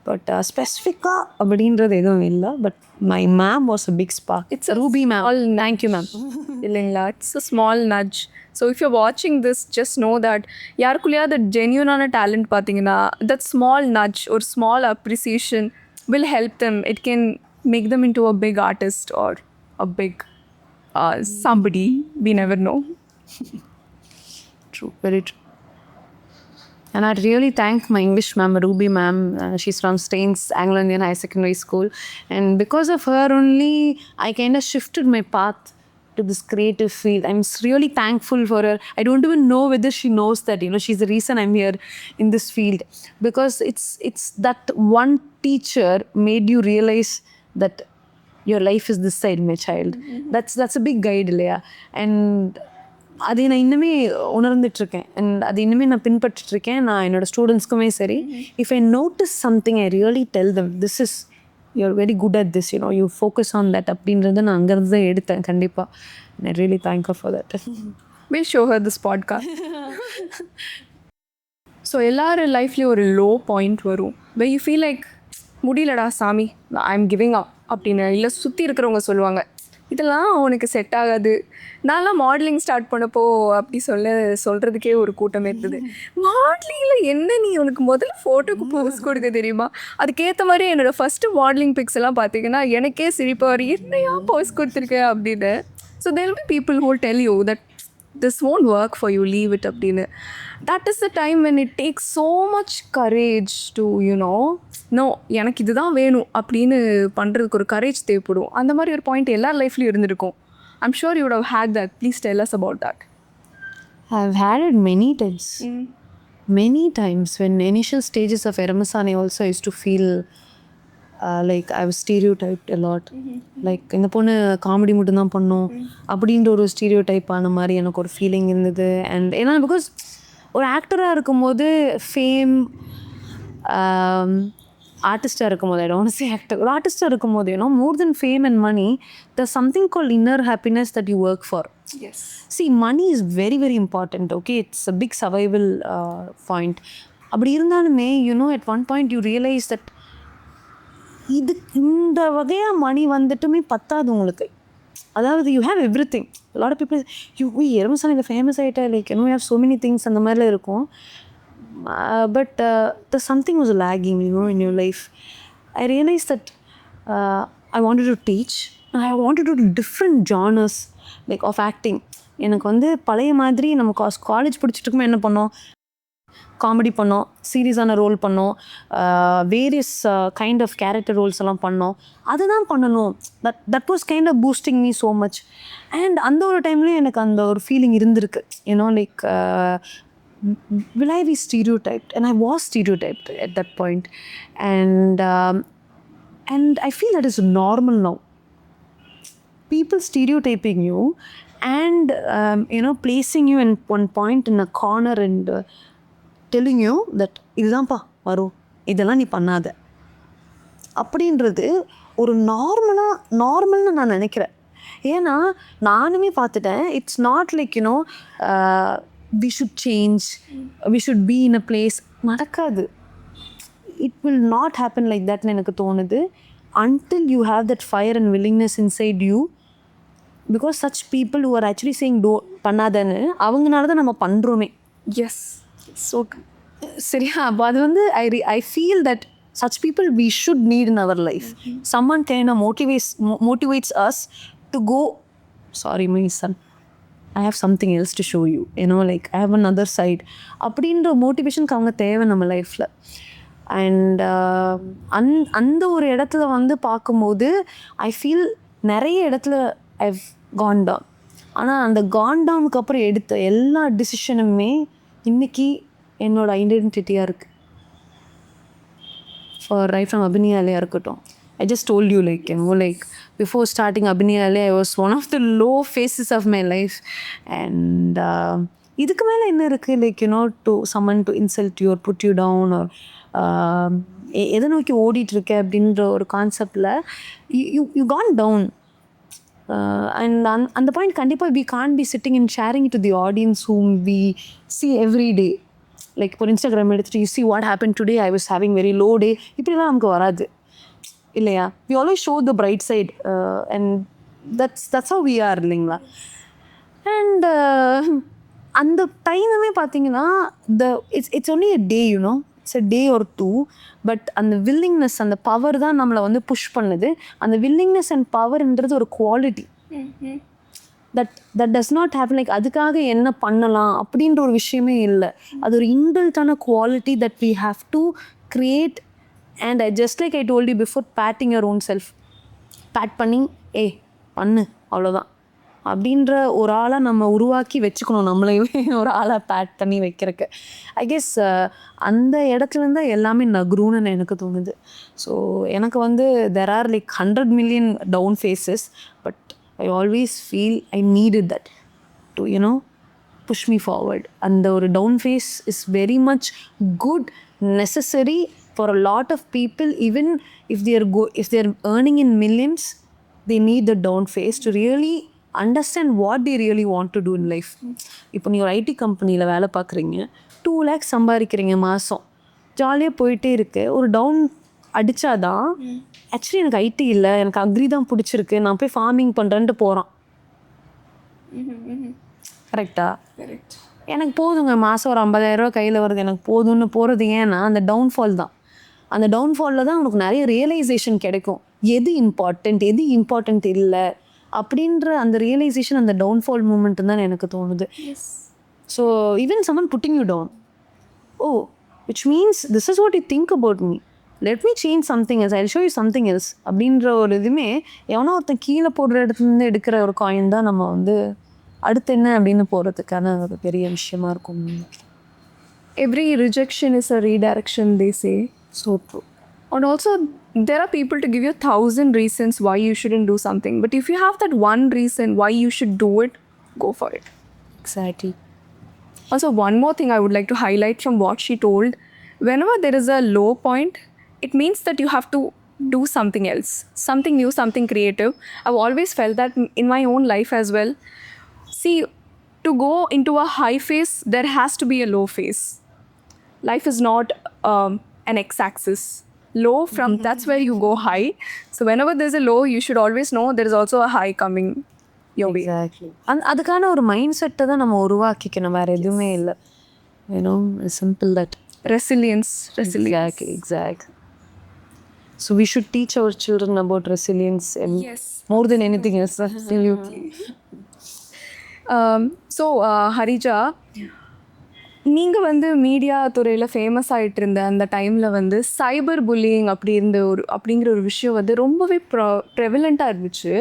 பட் ஸ்பெசிஃபிக்காக அப்படின்றது எதுவும் இல்லை. But my ma'am was a big spark. It's Ruby ma'am. Thank you ma'am. இல்லைங்களா, it's a small nudge. So if you வாட்சிங் திஸ் ஜஸ்ட் நோ தட் யாருக்குள்ளேயாவது ஜென்யூனான டேலண்ட் பார்த்தீங்கன்னா தட் ஸ்மால் நட்ஜ், ஒரு small appreciation will help them. It can make them into a big artist or a big somebody. We never know. True, very true. And I'd really thank my English ma'am, Ruby ma'am. She's from Staines Anglo-Indian High Secondary School. And because of her only, I kind of shifted my path to this creative field. I'm really thankful for her. I don't even know whether she knows that, she's the reason I'm here in this field. Because it's that one teacher made you realize that your life is this side, my child. That's a big guide, இல்லையா? And அதை நான் இன்னுமே உணர்ந்துட்டுருக்கேன். And அது இன்னுமே நான் பின்பற்றிட்டுருக்கேன். நான் என்னோடய ஸ்டூடெண்ட்ஸ்க்குமே சரி, if I notice something I really tell them, this is you're very good at this, you focus on that அப்படின்றத நான் அங்கேருந்து தான் எடுத்தேன் கண்டிப்பாக. I really thank her for that. We'll show her this podcast. So எல்லார் லைஃப்லேயும் ஒரு low point வரும் where you feel like முடியலடா சாமி ஐ எம் கிவிங் அப் அப்படின்னு. இல்லை சுற்றி இருக்கிறவங்க சொல்லுவாங்க இதெல்லாம் அவனுக்கு செட் ஆகாது. நான்லாம் மாடலிங் ஸ்டார்ட் பண்ணப்போ அப்படி சொல்கிறதுக்கே ஒரு கூட்டம் இருந்தது. மாடலிங்கில் என்ன நீ உனக்கு முதல்ல ஃபோட்டோக்கு போஸ் கொடுக்க தெரியுமா? அதுக்கேற்ற மாதிரி என்னோடய ஃபஸ்ட்டு மாடலிங் பிக்ஸ் எல்லாம் பார்த்தீங்கன்னா எனக்கே சிரிப்பாக வரும், என்னையா போஸ் கொடுத்துருக்கேன் அப்படின்னு. So there will be people who will tell you that this won't work for you, leave it அப்படின்னு. That is the time when it takes so much courage to no எனக்கு இதுதான் வேணும் அப்படின்னு பண்ணுறதுக்கு ஒரு கரேஜ் தேவைப்படும். அந்த மாதிரி ஒரு பாயிண்ட் எல்லார் லைஃப்லையும் இருந்திருக்கும். I'm sure you would have had that. Please tell us about that. I've had it many times. Many times when initial stages of Eramasane also I used to feel like I was stereotyped a lot. Like இந்த பொண்ணு comedy மட்டும் தான் பண்ணும் அப்படின்ற ஒரு stereotype ஆன மாதிரி எனக்கு ஒரு ஃபீலிங் இருந்தது. அண்ட் ஏன்னா பிகாஸ் ஒரு ஆக்டராக இருக்கும்போது ஃபேம், ஆர்டிஸ்டாக இருக்கும்போது I don't want to say actor, ஒரு ஆர்டிஸ்டாக இருக்கும்போது more than fame and money, there's something called inner happiness that you work for. Yes. See, money is very very important, okay? It's a big survival point. அப்படி இருந்தாலுமே at one point you realize that இந்த வகையாக மணி வந்துட்டுமே பத்தாது உங்களுக்கு. அதாவது you have everything. A lot of people எரமசானியில் famous ஆகிட்டா like you have so many things அந்த மாதிரிலாம் இருக்கும். But the something was lagging in your life. I realized that I wanted to teach. I wanted to do different genres like of acting. எனக்கு பழைய மாதிரி நம்ம college படிச்சுட்டுக்குமே என்ன பண்ணோம், comedy பண்ணோம், சீரியஸான ரோல் பண்ணோம், various kind of character roles எல்லாம் பண்ணோம். அதுதான் பண்ணணும். That was kind of boosting me so much. And அந்த ஒரு டைம்லேயும் எனக்கு அந்த ஒரு ஃபீலிங் இருந்திருக்கு. Like will I be stereotyped? And I was stereotyped at that point. And I feel that is normal now. People stereotyping you and placing you in one point in a corner and telling you that இதுதான்ப்பா வரும், இதெல்லாம் நீ பண்ணாத அப்படின்றது ஒரு நார்மல்னு நான் நினைக்கிறேன். ஏன்னா நானுமே பார்த்துட்டேன். It's not like we should change, we should be in a place. நடக்காது. It will not happen like that எனக்கு தோணுது until you have that fire and willingness inside you. Because such people who are actually saying do பண்ணாதன்னு அவங்கனால தான் நம்ம பண்ணுறோமே. Yes. So சரியா? அப்போ அது I feel that such people we should need in our life. Someone kind of motivates us to go, sorry my son, I have something else to show you, like I have another side அப்படின்ற மோட்டிவேஷனுக்கு அவங்க தேவை நம்ம லைஃப்பில். And அந்த ஒரு இடத்துல பார்க்கும்போது I feel நிறைய இடத்துல ஐவ் கான் டவுன். ஆனால் அந்த கான் டவுனுக்கு அப்புறம் எடுத்த எல்லா டிசிஷனுமே இன்றைக்கி என்னோட ஐடென்டிட்டியாக இருக்குது. ஃபார் ரைட் ஃப்ரம் AbinAlia இருக்கட்டும். I just told you like before starting AbinAlia I was one of the low phases of my life. And இதுக்கு மேலே என்ன இருக்குது like to someone to insult you or put you down or எதை நோக்கி ஓடிட்டுருக்க அப்படின்ற ஒரு கான்செப்டில் you gone down. And அந்த பாயிண்ட் கண்டிப்பாக we can't be sitting and sharing it to the audience whom we see every day. Like for Instagram எடுத்துட்டு you see what happened today, I was having very low day, இப்படிலாம் நமக்கு வராது இல்லையா? We always show the bright side and that's how we are இல்லைங்களா? And அந்த டைமுமே பார்த்தீங்கன்னா it's only a day, it's a day or two, but அந்த willingness அந்த power தான் நம்மளை புஷ் பண்ணுது. அந்த willingness and பவர்ன்றது ஒரு quality. that does not happen like அதுக்காக என்ன பண்ணலாம் அப்படின்ற ஒரு விஷயமே இல்லை. அது ஒரு இன்பில்ட்டான quality that we have to create. And just like I told you before, patting your own self, pat பண்ணி பண்ணு அவ்வளோதான் அப்படின்ற ஒரு ஆளாக நம்ம உருவாக்கி வச்சுக்கணும். நம்மளையுமே ஒரு ஆளாக பேட் பண்ணி வைக்கிறதுக்கு ஐ கெஸ் அந்த இடத்துலேருந்து எல்லாமே நகருன்னு எனக்கு தோணுது. ஸோ எனக்கு there are like 100 million down phases, but I always feel I needed that to push me forward. And the down phase is very much good, necessary for a lot of people, even if they're earning in millions, they need the down phase to really understand what they really want to do in life. இப்போ நீ ஒரு ID கம்பெனியில் வேலை பார்க்குறீங்க, 2 lakhs சம்பாதிக்கிறீங்க மாதம், ஜாலியாக போயிட்டே இருக்கு. ஒரு டவுன் அடித்தாதான் ஆக்சுவலி எனக்கு ஐடி இல்லை, எனக்கு அக்ரி தான் பிடிச்சிருக்கு, நான் போய் ஃபார்மிங் பண்ணுறேன்ட்டு போகிறான். கரெக்டா? கரெக்ட். எனக்கு போதுங்க, மாதம் ஒரு 50,000 கையில் வருது, எனக்கு போதும்னு போகிறது. ஏன்னா அந்த டவுன்ஃபால் தான். அந்த டவுன்ஃபாலில் தான் உனக்கு நிறைய ரியலைசேஷன் கிடைக்கும், எது இம்பார்ட்டண்ட் இல்லை அப்படின்ற அந்த ரியலைசேஷன் அந்த டவுன்ஃபால் மூமெண்ட் தான் எனக்கு தோணுது. So even someone putting you down, oh which means this is what you think about me, let me change something else, I show you something else அப்படின்ற ஒரு இதுவுமே எவனோ ஒருத்தன் கீழே போடுற இடத்துலேருந்து எடுக்கிற ஒரு காயின் தான் நம்ம வந்து அடுத்து என்ன அப்படின்னு போகிறதுக்கான ஒரு பெரிய விஷயமா இருக்கும். Every rejection is a redirection, they say. So true. And also, there are people to give you 1,000 reasons why you shouldn't do something. But if you have that one reason why you should do it, go for it. Exactly. Also, one more thing I would like to highlight from what she told. Whenever there is a low point, it means that you have to do something else. Something new, something creative. I've always felt that in my own life as well. See, to go into a high phase, there has to be a low phase. Life is not an x-axis. Low from that's where you go high. So whenever there's a low, you should always know there is also a high coming your way. Exactly. அதுக்கான ஒரு mind செட்டை தான் நம்ம உருவாக்கிக்கணும், வேறு எதுவுமே இல்லை. Simple that. Resilience. Exactly. So we should teach our children about resilience and Yes. more than anything else. Absolutely. So Harija, நீங்கள் வந்து மீடியா துறையில் ஃபேமஸ் ஆகிட்டு இருந்த அந்த டைமில் வந்து சைபர் புல்லிங் அப்படிங்கிற ஒரு விஷயம் வந்து ரொம்பவே ப்ரெவலண்ட்டாக இருந்துச்சு.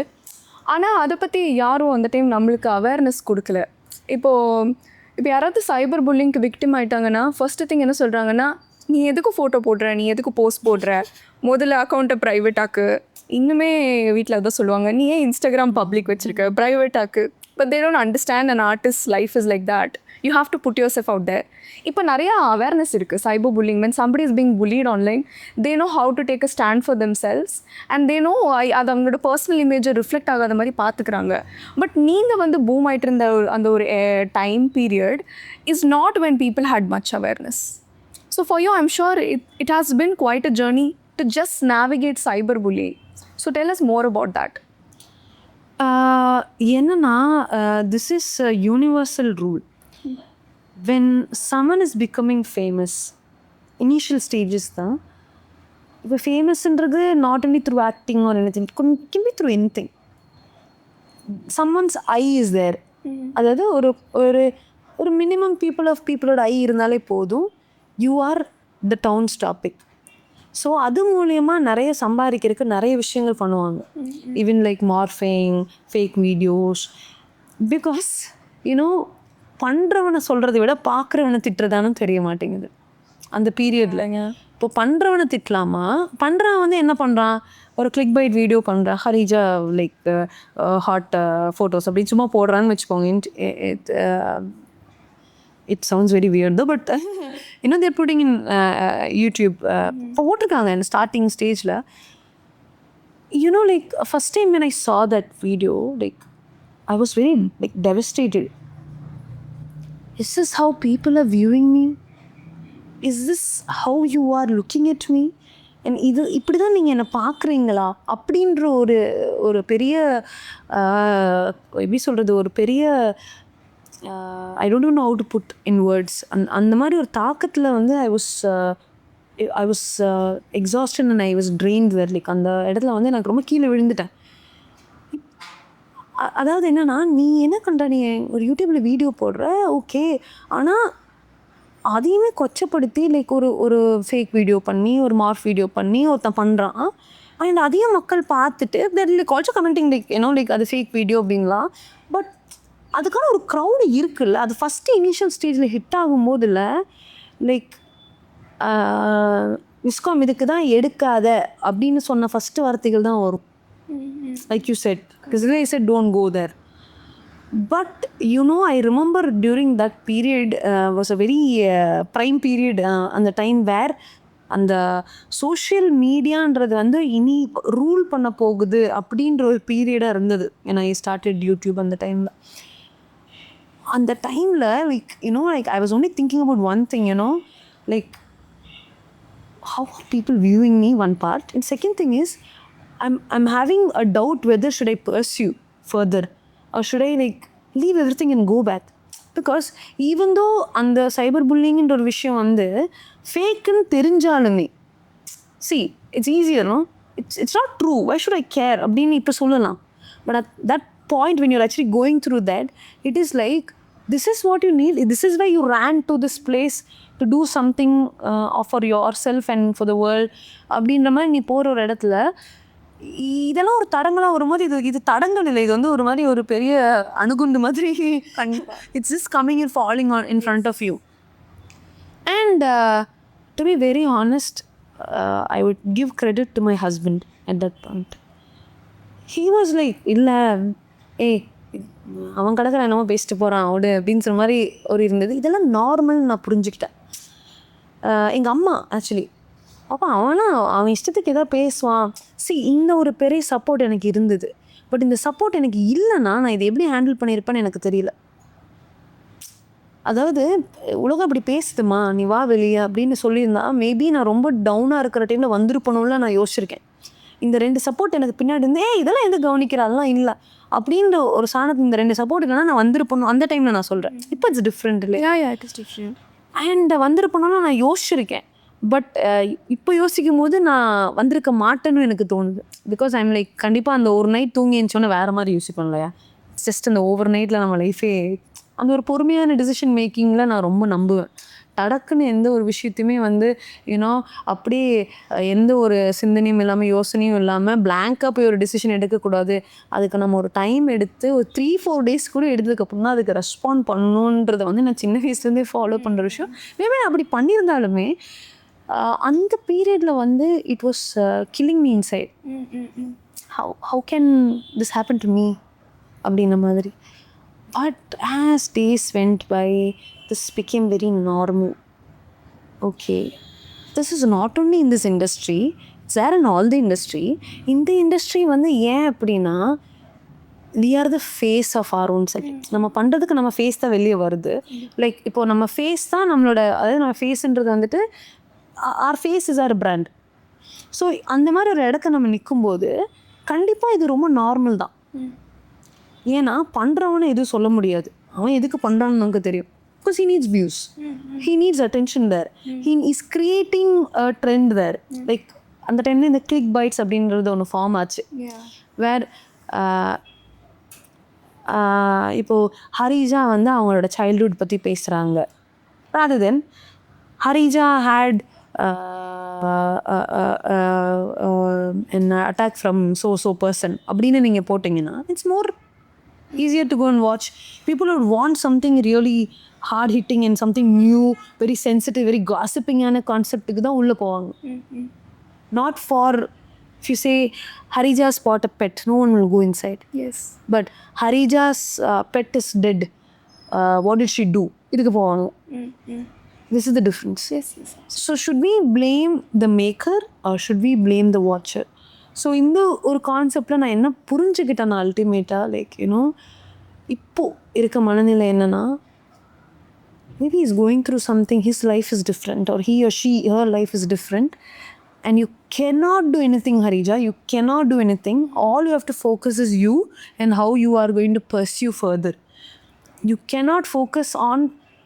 ஆனால் அதை பற்றி யாரும் அந்த டைம் நம்மளுக்கு அவேர்னஸ் கொடுக்கல. இப்போ யாராவது சைபர் புல்லிங்க்கு விக்டிம் ஆகிட்டாங்கன்னா ஃபர்ஸ்ட் திங் என்ன சொல்கிறாங்கன்னா, நீ எதுக்கு ஃபோட்டோ போடுற, நீ எதுக்கு போஸ்ட் போடுற, முதல்ல அக்கௌண்ட்டை ப்ரைவேட் ஆக்கு. இன்னுமே வீட்டில் அதான் சொல்லுவாங்க, நீ ஏன் இன்ஸ்டாகிராம் பப்ளிக் வச்சுருக்க, ப்ரைவேட் ஆக்கு. But they don't understand an artist's life is like that. You have to put yourself out there. இப்போ நிறைய அவேர்னஸ் இருக்குது cyber bullying. when somebody is being bullied online, they know how to take a stand for themselves and they know அது அவங்களோட personal இமேஜை reflect ஆகாத மாதிரி பார்த்துக்கிறாங்க. But நீங்கள் வந்து பூம் ஆகிட்டு இருந்த அந்த ஒரு time period is not when people had much awareness. So for you, I'm sure it has been quite a journey to just navigate cyberbullying. So tell us more about that. என்னன்னா, this is a universal rule. When someone is becoming famous, initial stages தான். இப்போ ஃபேமஸ்ன்றது not only through acting or anything, it can be through anything. Someone's eye is there. அதாவது ஒரு minimum பீப்புளோட ஐ இருந்தாலே போதும், you are the town's topic. So அது மூலயமா நிறைய சம்பாதிக்கிறதுக்கு நிறைய விஷயங்கள் பண்ணுவாங்க. Even like morphing, fake videos. Because பண்ணுறவனை சொல்கிறத விட பார்க்குறவனை திட்டுறதானு தெரிய மாட்டேங்குது அந்த பீரியட்லங்க. இப்போ பண்ணுறவனை திட்டலாமா, பண்ணுறவன் வந்து என்ன பண்ணுறான், ஒரு கிளிக் பைட் வீடியோ பண்ணுறான், ஹரிஜா லைக் ஹாட் ஃபோட்டோஸ் அப்படின்னு சும்மா போடுறான்னு வச்சுக்கோங்க. It sounds very weird though, but they're putting in YouTube. போட்டிருக்காங்க in starting stageல. Like first time when I saw that video, like I was very like devastated. Is this how people are viewing me? Is this how you are looking at me? And இப்படி தான் நீங்கள் என்னை பார்க்குறீங்களா அப்படின்ற ஒரு பெரிய எப்படி சொல்கிறது, ஒரு பெரிய I don't know how to put in words. அந்த மாதிரி ஒரு தாக்கத்தில் வந்து I was exhausted and I was drained there. Like அந்த இடத்துல வந்து எனக்கு ரொம்ப கீழே விழுந்துட்டேன். அதாவது என்னன்னா, நீ என்ன பண்ணுற, நீ ஒரு யூடியூப்பில் வீடியோ போடுற, ஓகே, ஆனால் அதையுமே கொச்சப்படுத்தி லைக் ஒரு ஃபேக் வீடியோ பண்ணி, ஒரு மார்ஃப் வீடியோ பண்ணி ஒருத்தன் பண்ணுறான். அண்ட் அதையும் மக்கள் பார்த்துட்டு தேர் லைக் ஆல்சோ கமெண்டிங் லைக் அது ஃபேக் வீடியோ அப்படிங்களா. பட் அதுக்கான ஒரு க்ரௌடு இருக்குல்ல, அது ஃபஸ்ட்டு இனிஷியல் ஸ்டேஜில் ஹிட் ஆகும்போது இல்லை, லைக் விஸ்காம் இதுக்கு தான் எடுக்காத அப்படின்னு சொன்ன ஃபஸ்ட்டு வார்த்தைகள் தான் வரும். Like you set, because I said don't go there. But I remember during that period was a very prime period அந்த time where அந்த சோஷியல் மீடியான்றது வந்து இனி ரூல் பண்ண போகுது அப்படின்ற ஒரு பீரியடாக இருந்தது. ஏன்னா ஐ ஸ்டார்டட் யூடியூப் அந்த டைமில். அந்த டைமில் like like I was only thinking about one thing like how are people viewing me, one part, and second thing is I'm having a doubt whether should I pursue further or should I like leave everything and go back, because even though அந்த சைபர் புல்லிங்ன்ற ஒரு விஷயம் வந்து ஃபேக்குன்னு தெரிஞ்சாலுமே see it's easier it's not true, why should I care அப்படின்னு இப்போ சொல்லலாம். But at that point when you're actually going through that, it is like this is what you need, this is why you ran to this place to do something for yourself and for the world அப்படின்ற மாதிரி நீ போகிற ஒரு இடத்துல இதெல்லாம் ஒரு தடங்களாக வரும்போது இது தடங்கள் இல்லை, இது வந்து ஒரு மாதிரி ஒரு பெரிய அணுகுண்டு மாதிரி it's just coming and falling on in front of you. And to be very honest, I would give credit to my husband at that point. He was like இல்லை அவன் கிடக்கிற என்னமோ பேசிட்டு போகிறான் அவடு அப்படின்னு சொன்ன மாதிரி ஒரு இருந்தது. இதெல்லாம் நார்மல் நான் புரிஞ்சுக்கிட்டேன். எங்கள் அம்மா ஆக்சுவலி அப்போ அவன் இஷ்டத்துக்கு ஏதோ பேசுவான். இந்த ஒரு பெரிய சப்போர்ட் எனக்கு இருந்தது. பட் இந்த சப்போர்ட் எனக்கு இல்லைன்னா நான் இதை எப்படி ஹேண்டில் பண்ணியிருப்பேன்னு எனக்கு தெரியல. அதாவது உலகம் அப்படி பேசுதுமா, நீ வா வெளியே அப்படின்னு சொல்லியிருந்தா மேபி நான் ரொம்ப டவுனாக இருக்கிற டைமில் வந்துருப்பணும்ல நான் யோசிச்சிருக்கேன். இந்த 2 சப்போர்ட் எனக்கு பின்னாடி இருந்து இதெல்லாம் எந்த கவனிக்கிற அதெல்லாம் இல்லை அப்படின்ற ஒரு சாணத்து இந்த 2 சப்போர்ட் இல்லைன்னா நான் வந்துருப்பணும் அந்த டைமில் நான் சொல்கிறேன். இப்போ இட்ஸ் டிஃப்ரெண்ட் இல்லையா? அண்ட் வந்துருப்பணும்னா நான் யோசிச்சிருக்கேன். பட் இப்போ யோசிக்கும் போது நான் வந்திருக்க மாட்டேன்னு எனக்கு தோணுது. பிகாஸ் ஐம் லைக் கண்டிப்பாக அந்த ஒரு நைட் தூங்கி இருந்துச்சோன்னே வேறு மாதிரி யோசிப்பேன் இல்லையா? ஜஸ்ட் அந்த ஓவர் நைட்டில் நம்ம லைஃபே அந்த ஒரு பொறுமையான டிசிஷன் மேக்கிங்கில் நான் ரொம்ப நம்புவேன். டடக்குன்னு எந்த ஒரு விஷயத்தையுமே வந்து அப்படியே எந்த ஒரு சிந்தனையும் இல்லாமல் யோசனையும் இல்லாமல் பிளாங்காக போய் ஒரு டிசிஷன் எடுக்கக்கூடாது. அதுக்கு நம்ம ஒரு டைம் எடுத்து ஒரு 3-4 டேஸ் கூட எடுத்ததுக்கப்புறம் தான் அதுக்கு ரெஸ்பாண்ட் பண்ணணுன்றதை வந்து நான் சின்ன வயசுலேருந்தே ஃபாலோ பண்ணுற விஷயம். மேபி நான் அப்படி பண்ணியிருந்தாலுமே அந்த பீரியடில் வந்து it was killing me inside. How can this happen to me அப்படின்ற மாதிரி. But as days went by, this became very normal. Okay, this is not only in this industry, it's there in all the industry. In the industry வந்து ஏன் அப்படின்னா we are the face of our own self. நம்ம பண்ணுறதுக்கு நம்ம face தான் வெளியே வருது. Like இப்போது நம்ம ஃபேஸ் தான் நம்மளோட, அதாவது நம்ம ஃபேஸுன்றது வந்துட்டு our face is our brand. So அந்த மாதிரி ஒரு இடத்த நம்ம நிற்கும்போது கண்டிப்பாக இது ரொம்ப நார்மல் தான். ஏன்னா பண்ணுறவனை எதுவும் சொல்ல முடியாது, அவன் எதுக்கு பண்ணுறான்னு நமக்கு தெரியும். Because he needs views, he needs attention there, he is creating a trend there. Like அந்த டைமில் இந்த கிளிக் பைட்ஸ் அப்படின்றது ஒன்று ஃபார்ம் ஆச்சு. வேர் இப்போது ஹரிஜா வந்து அவங்களோட சைல்ட்ஹுட் பற்றி பேசுகிறாங்க. rather than Harija had an attack from so person அப்படின்னு நீங்கள் போட்டிங்கன்னா it's more easier to go and watch. People would want something really hard hitting and something new, very sensitive, very gossiping ஆன கான்செப்டுக்கு தான் உள்ளே போவாங்க. Not for, if you say Harija's bought a pet, no one will go inside. Yes. But Harija's pet is dead, what did she do? இதுக்கு போவாங்க. This is the difference. Yes. So should we blame the maker or should we blame the watcher? So இந்த ஒரு கான்செப்டில் நான் என்ன புரிஞ்சுக்கிட்டேன்னா அல்டிமேட்டாக like இப்போது இருக்க மனநிலை என்னென்னா maybe is going through something, his life is different or he or she, her life is different and you cannot do anything, Harija, you cannot do anything. All you have to focus is you and how you are going to pursue further. You cannot focus on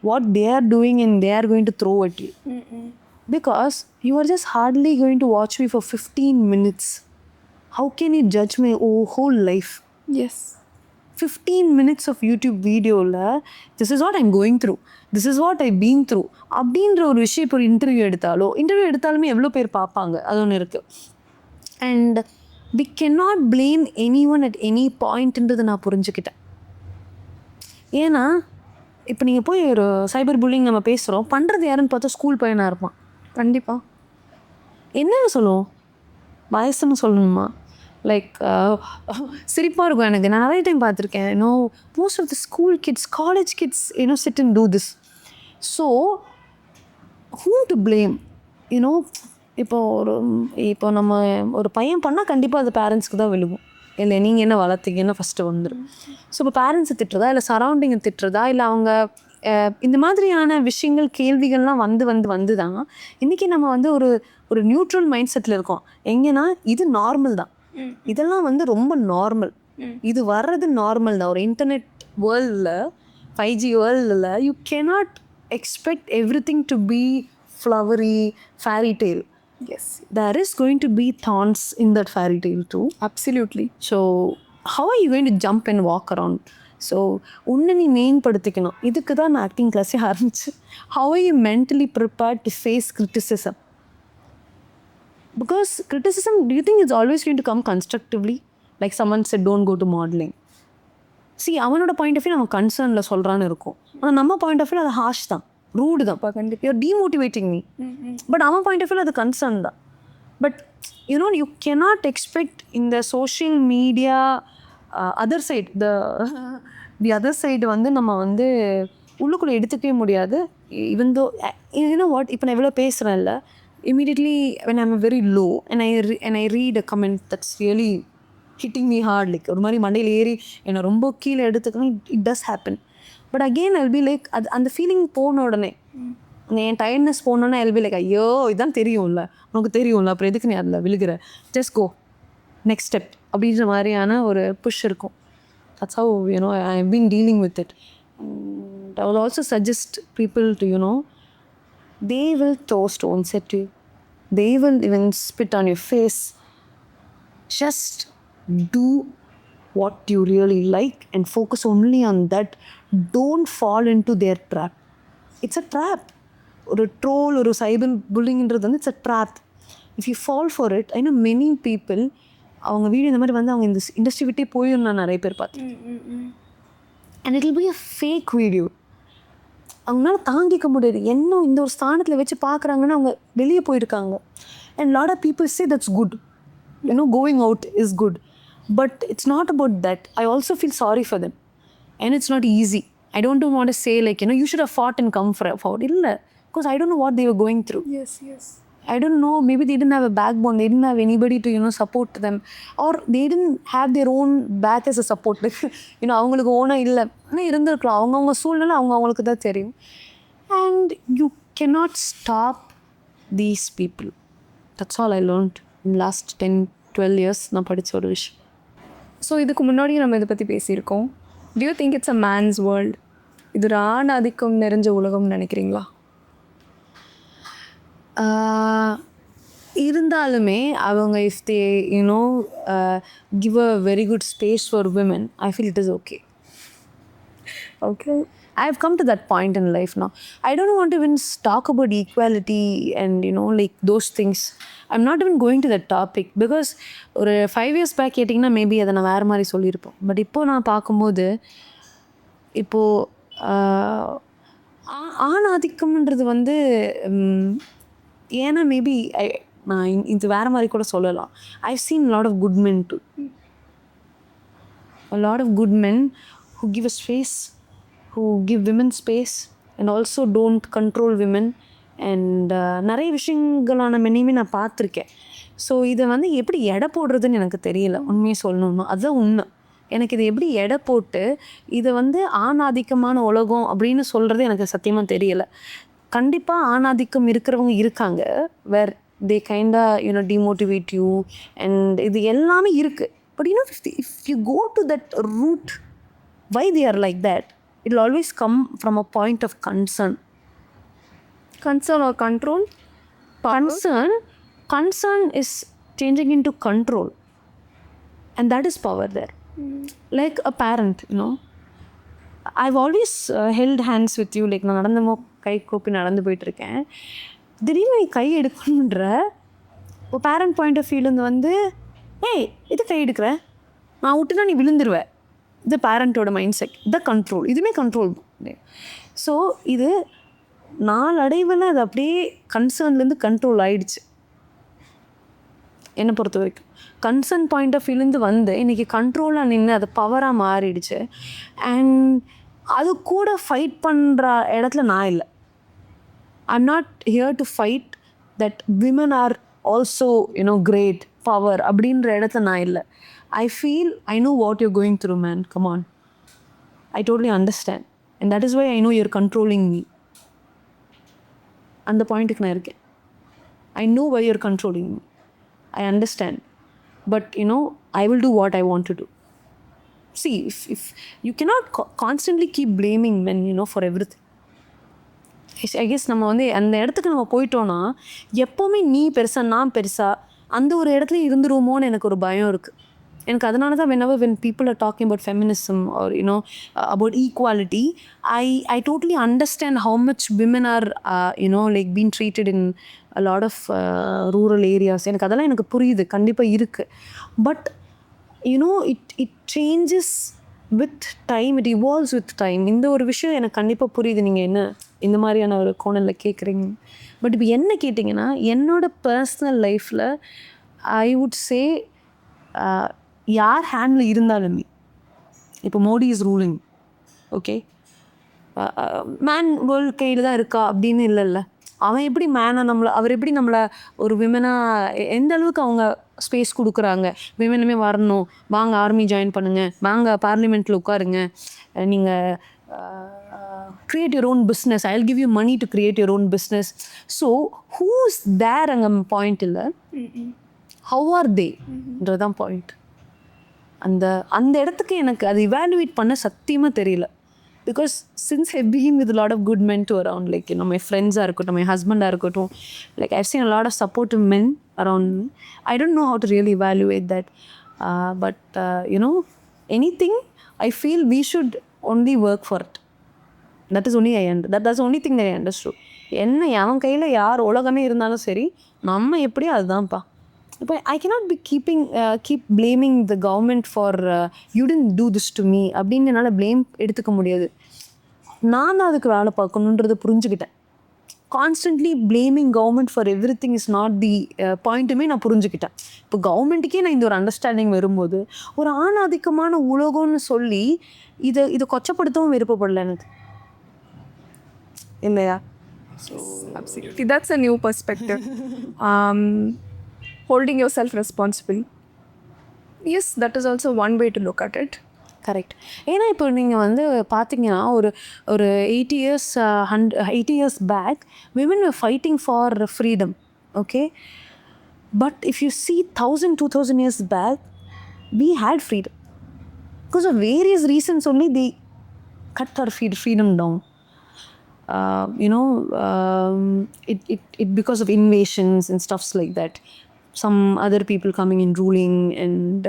what they are doing and they are going to throw at you. Because you are just hardly going to watch me for 15 minutes. How can you judge my whole life? Yes. 15 minutes of YouTube video la, this is what I'm going through, this is what I've been through அப்படின்ற ஒரு விஷயம். இப்போ ஒரு interview எடுத்தாலுமே எவ்வளோ பேர் பார்ப்பாங்க, அது ஒன்று இருக்குது. And we cannot blame anyone at any point-ன்றது நான் புரிஞ்சுக்கிட்டேன். ஏன்னா இப்போ நீங்கள் போய் ஒரு சைபர் புல்லிங் நம்ம பேசுகிறோம், பண்ணுறது யாருன்னு பார்த்தா ஸ்கூல் பையனாக இருப்பான். கண்டிப்பாக என்னன்னு சொல்லுவோம், வயசுன்னு சொல்லணுமா? லைக் சிரிப்பாக இருக்கும் எனக்கு. நான் நிறைய டைம் பார்த்துருக்கேன். Most of the school kids, college kids sit and do this. So whom to blame? இப்போ நம்ம ஒரு பையன் பண்ணால் கண்டிப்பாக அது பேரண்ட்ஸ்க்கு தான் விழுகும். இல்லை நீங்கள் என்ன வளர்த்தீங்கன்னு ஃபஸ்ட்டு வந்துடும். ஸோ இப்போ பேரண்ட்ஸை திட்டுறதா இல்லை சரௌண்டிங்கை திட்டுறதா இல்லை அவங்க இந்த மாதிரியான விஷயங்கள் கேள்விகள்லாம் வந்து தான் இன்றைக்கி நம்ம வந்து ஒரு நியூட்ரல் மைண்ட் செட்டில் இருக்கோம். எங்கன்னா இது நார்மல் தான், இதெல்லாம் வந்து ரொம்ப நார்மல், இது வர்றது நார்மல் தான். ஒரு இன்டர்நெட் வேர்ல்டில் 5G வேர்ல்டில் you cannot expect every thing to be flowery fairy tale. Yes. There is going to be thorns in that fairy tale too. Absolutely. So how are you going to jump and walk around? So உன்னை நீ மேம்படுத்திக்கணும். இதுக்கு தான் நான் acting கிளாஸே ஆரம்பிச்சு. How are you mentally prepared to face criticism? Because criticism, do you think it's always going to come constructively? Like someone said, don't go to modeling. See, அவனோட point of view நம்ம கன்சர்னில் சொல்கிறான்னு இருக்கும். ஆனால் நம்ம point of view அது harsh தான், rude தான். கண்டிப்பாக யூஆர் டிமோட்டிவேட்டிங் மீ. பட் அவன் பாயிண்ட் ஆஃப் வியூ அது கன்சர்ன் தான். பட் யூ கேனாட் எக்ஸ்பெக்ட் இந்த social media other side the other side வந்து நம்ம வந்து உள்ளுக்குள்ளே எடுத்துக்கவே முடியாது. ஈவன் தோ வாட் இப்போ நான் எவ்வளோ பேசுகிறேன்ல, immediately when I'm very low and I read a comment that's really hitting me hard, like ஒரு மாதிரி மண்டையில் ஏறி என்னை ரொம்ப கீழே எடுத்துக்கணும், it does happen. But again I'll be like அந்த ஃபீலிங் போன உடனே என் டயர்ட்னஸ் போனோன்னே I'll be like, ஐயோ இதான் தெரியும்ல, உனக்கு தெரியும்ல, அப்புறம் எதுக்கு நீ அதில் விழுகிற, ஜஸ்ட் கோ நெக்ஸ்ட் ஸ்டெப் அப்படின்ற மாதிரியான ஒரு புஷ் இருக்கும். That's how I've been dealing with it. And I will also suggest people to they will throw stones at you, they will even spit on your face. Just do what you really like and focus only on that. Don't fall into their trap. It's a trap. ஒரு troll, ஒரு சைபர் புல்லிங்கிறது வந்து it's a drop. If you fall for it, I know many people அவங்க video இந்த மாதிரி வந்து அவங்க இந்த industry விட்டே போயிடும். நான் நிறைய பேர் பார்த்தேன். And it will be a fake video. அவங்களால தாங்கிக்க முடியாது, என்ன இந்த ஒரு ஸ்தானத்தில் வச்சு பார்க்குறாங்கன்னா அவங்க வெளியே போயிருக்காங்க. And lot of people say that's good, going out is good. But it's not about that. I also feel sorry for them. And it's not easy. I don't want to say like, you should have fought and come forward. Illa. Because I don't know what they were going through. Yes. I don't know. Maybe they didn't have a backbone. They didn't have anybody to, support them. Or they didn't have their own back as a support. அவங்களுக்கு ஓனா இல்லை. ஆனால் இருந்திருக்கலாம். அவங்கவுங்க சூழ்நிலை அவங்களுக்கு தான் தெரியும். And you cannot stop these people. That's all I learned in last 10-12 years. நான் படித்த ஒரு விஷயம். ஸோ இதுக்கு முன்னாடி நம்ம இதை பற்றி பேசியிருக்கோம். Do you think it's a man's world? இது ஒரு ஆண் ஆதிக்கம் நிறைஞ்ச உலகம்னு நினைக்கிறீங்களா? இருந்தாலுமே அவங்க if they give a very good space for women, I feel it is okay. I've come to that point in life now. I don't want to even talk about equality and like those things. I'm not even going to that topic because ஒரு 5 years back கேட்டிங்கன்னா maybe அதை நான் வேறு மாதிரி சொல்லியிருப்போம். But இப்போது நான் பார்க்கும்போது இப்போது ஆண் ஆதிக்கம்ன்றது வந்து ஏன்னா மேபி நான் இது வேறு மாதிரி கூட சொல்லலாம். I've seen a lot of good men too. A lot of good men who give a space, who give women space and also don't control women. And நிறைய விஷயங்களான மெனியுமே நான் பார்த்துருக்கேன். ஸோ இதை வந்து எப்படி எடை போடுறதுன்னு எனக்கு தெரியல, உண்மையை சொல்லணும்னா அதுதான் உண்மை. எனக்கு இதை எப்படி எடை போட்டு இதை வந்து ஆணாதிக்கமான உலகம் அப்படின்னு சொல்கிறது எனக்கு சத்தியமாக தெரியலை. கண்டிப்பாக ஆணாதிக்கம் இருக்கிறவங்க இருக்காங்க, வேர் தே கைண்டாக டிமோட்டிவேட் யூ அண்ட் இது எல்லாமே இருக்குது. But if you go to that root, why they are like that, it will always come from a point of concern or control. Concern is changing into control, and that is power there. Like a parent, I've always held hands with you. Like நான் நடந்தமோ கை copy நடந்து போயிட்டுருக்கேன், திடீர்னு நீ கை எடுக்கணுன்ற ஒரு parent point of வியூலேருந்து வந்து ஏய் இது கை எடுக்கிற, நான் விட்டுனா நீ விழுந்துருவேன். இது பேரண்ட்டோட மைண்ட் செட், த கண்ட்ரோல். இதுவுமே கண்ட்ரோல். ஸோ இது நாளடைவில் அது அப்படியே கன்சர்ன்லேருந்து கண்ட்ரோல் ஆகிடுச்சு என்னை பொறுத்த வரைக்கும். கன்சர்ன் பாயிண்ட் ஆஃப் வியூலேருந்து வந்து இன்றைக்கி கண்ட்ரோலாக நின்று அது பவராக மாறிடுச்சு. அண்ட் அது கூட ஃபைட் பண்ணுற இடத்துல நான் இல்லை. I'm not here to fight that women are also great power அப்படின்ற இடத்துல நான் இல்லை. I feel I know what you're going through, man. Come on. I totally understand. And that is why I know you're controlling me. அந்த பாயிண்ட்டுக்கு நான் இருக்கேன். I know why you're controlling me. I understand. But, I will do what I want to do. See, if you cannot constantly keep blaming men, for everything. I guess நம்ம வந்து அந்த இடத்துக்கு நம்ம போயிட்டோன்னா எப்போவுமே நீ பெருசா நான் பெருசா அந்த ஒரு இடத்துல இருந்துருவோமோன்னு எனக்கு ஒரு பயம் இருக்குது. எனக்கு அதனால தான் when people are talking about feminism or about equality, I totally understand how much women are like being treated in a lot of rural areas. எனக்கு அதெல்லாம் எனக்கு புரியுது, கண்டிப்பாக இருக்குது. But it changes with time, it evolves with time. இந்த ஒரு விஷயம் எனக்கு கண்டிப்பாக புரியுது, நீங்கள் என்ன இந்த மாதிரியான ஒரு கோணலில் கேட்குறீங்க. பட் இப்போ என்ன கேட்டிங்கன்னா, என்னோட பர்சனல் லைஃப்பில் ஐ வுட் சே யார் ஹேண்டில் இருந்தாலுமே, இப்போ Modi is ruling, okay, man world கையில் தான் இருக்கா அப்படின்னு இல்லைல்ல. அவன் எப்படி அவர் எப்படி நம்மளை ஒரு விமனாக எந்த அளவுக்கு அவங்க ஸ்பேஸ் கொடுக்குறாங்க. விமனுமே வரணும், வாங்க ஆர்மி ஜாயின் பண்ணுங்கள், வாங்க பார்லிமெண்ட்டில் உட்காருங்க, நீங்கள் create your own business, I'll give you money to create your own business. So who's there அங்கே பாயிண்ட் இல்லை, how are they ன்றதான் பாயிண்ட். அந்த இடத்துக்கு எனக்கு அது இவாலுவேட் பண்ண சத்தியமாக தெரியல. Because since I've been with a lot of good men to around, like my friends are இருக்கட்டும், my husband are இருக்கட்டும், like I've seen a lot of supportive men around me. I don't know how to really evaluate that, but anything I feel we should only work for it. That is only that's the only thing that I understood. என்ன அவன் கையில் யார் உலகமே இருந்தாலும் சரி, நம்ம எப்படியோ அதுதான்ப்பா. இப்போ I cannot be keep blaming the government for you didn't do this to me அப்படின்னு என்னால் blame எடுத்துக்க முடியாது. நான் தான் அதுக்கு வேலை பார்க்கணுன்றதை புரிஞ்சுக்கிட்டேன். Constantly blaming government for everything is not the பாயிண்ட்டுமே நான் புரிஞ்சுக்கிட்டேன். இப்போ கவர்மெண்ட்டுக்கே நான் இந்த ஒரு அண்டர்ஸ்டாண்டிங் வரும்போது, ஒரு ஆணாதிக்கமான உலகம்னு சொல்லி இதை கொச்சப்படுத்தவும் விருப்பப்படல எனக்கு, இல்லையா? So absolutely, that's a new perspective. Holding yourself responsible, yes, that is also one way to look at it. Correct. ஏன்னா இப்போ நீங்கள் வந்து பார்த்தீங்கன்னா ஒரு 80 years back women were fighting for freedom, okay, but if you see 2,000 years back, we had freedom. Because of various reasons only they cut our freedom down. It because of invasions and stuffs like that, some other people coming in ruling, and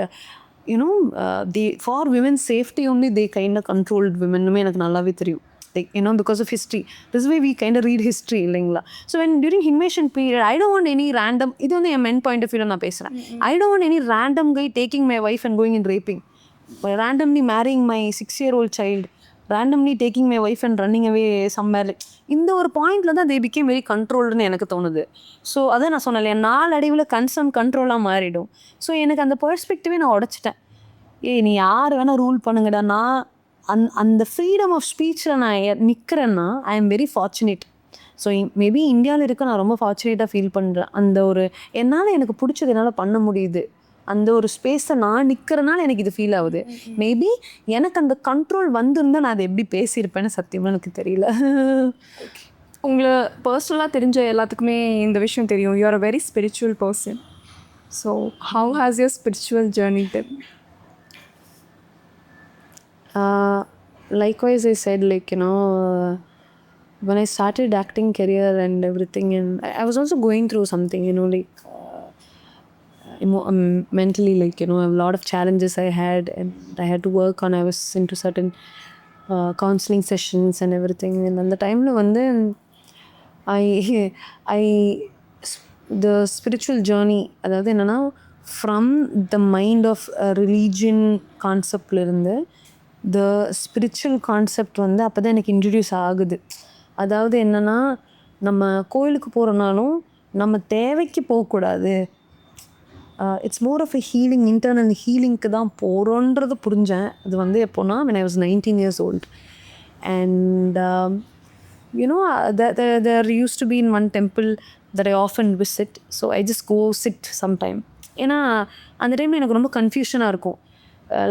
they for women's safety only they kind of controlled women. எனக்கு நல்லாவே தெரியும், like because of history. This way we kind of read history இல்லைங்களா. So when during invasion period, I don't want any random, இது வந்து என் men point of view நான் பேசுகிறேன், I don't want any random guy taking my wife and going and raping, randomly marrying my 6-year-old child, randomly taking my wife and running away somewhere. இந்த ஒரு பாயிண்டில் தான் they became very controlled எனக்கு தோணுது. So அதான் நான் சொன்னேன், நாளடைவில் கண்ட்ரோலாக மாறிடும். ஸோ எனக்கு அந்த பெர்ஸ்பெக்டிவே நான் உடச்சிட்டேன். நீ யார் வேணால் ரூல் பண்ணுங்கடா, நான் அந்த ஃப்ரீடம் ஆஃப் ஸ்பீச்சில் நான் நிற்கிறேன்னா I am very fortunate. So maybe இந்தியாவில் இருக்க நான் ரொம்ப ஃபார்ச்சுனேட்டாக ஃபீல் பண்ணுறேன். அந்த ஒரு என்னால் எனக்கு பிடிச்சது என்னால் பண்ண முடியுது, அந்த ஒரு ஸ்பேஸை நான் நிற்கிறனால எனக்கு இது ஃபீல் ஆகுது. மேபி எனக்கு அந்த கண்ட்ரோல் வந்திருந்தால் நான் அதை எப்படி பேசியிருப்பேன்னு சத்தியமாக எனக்கு தெரியல. உங்களை பர்சனலாக தெரிஞ்ச எல்லாத்துக்குமே இந்த விஷயம் தெரியும், you are a very spiritual person. So how has your spiritual journey been? Likewise I said, like when I started acting career and everything, and I was also going through something, like mentally, like a lot of challenges I had, and I had to work on. I was into certain counseling sessions and everything, and at the time வந்து the spiritual journey, அதாவது என்னன்னா from the mind of religion கான்செப்ட்ல இருந்து the spiritual concept வந்து அப்போ தான் எனக்கு introduce ஆகுது. அதாவது என்னன்னா, நம்ம கோயிலுக்கு போகிறனாலும் நம்ம தேவைக்கு போகக்கூடாது, it's more of a healing, internal ஹீலிங்க்கு தான் போகிறோன்றது புரிஞ்சேன். அது வந்து எப்போனா when I was 19 years old, and there used to be in one temple that I often visit. So I just go sit sometime. ஏன்னா அந்த டைமில் எனக்கு ரொம்ப கன்ஃபியூஷனாக இருக்கும்.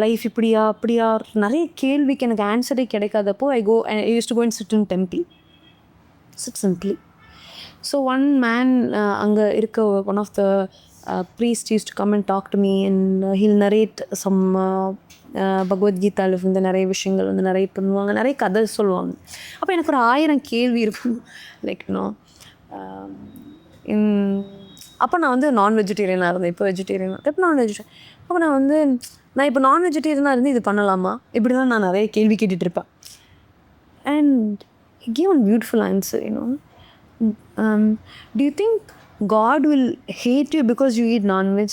லைஃப் இப்படியா அப்படியா நிறைய கேள்விக்கு எனக்கு ஆன்சரே கிடைக்காதப்போ I use to go and sit in temple, sit simply. So one man அங்கே இருக்க one of the priest used to come and talk to me and he'll narrate some பகவத்கீதாவில் வந்து நிறைய விஷயங்கள் வந்து நிறைய பண்ணுவாங்க, நிறைய கதை சொல்லுவாங்க. அப்போ எனக்கு ஒரு 1000 கேள்வி இருக்கும். லைக் அப்போ நான் வந்து நான் வெஜிடேரியனாக இருந்தேன், இப்போ வெஜிடேரியனாக, இப்போ நான் வெஜிடேரியன். அப்போ நான் இப்போ நான் வெஜிடேரியனாக இருந்து இது பண்ணலாமா, இப்படி தான் நான் நிறைய கேள்வி கேட்டுட்ருப்பேன். And he gave one beautiful answer, do you think God will hate you because you eat non-veg?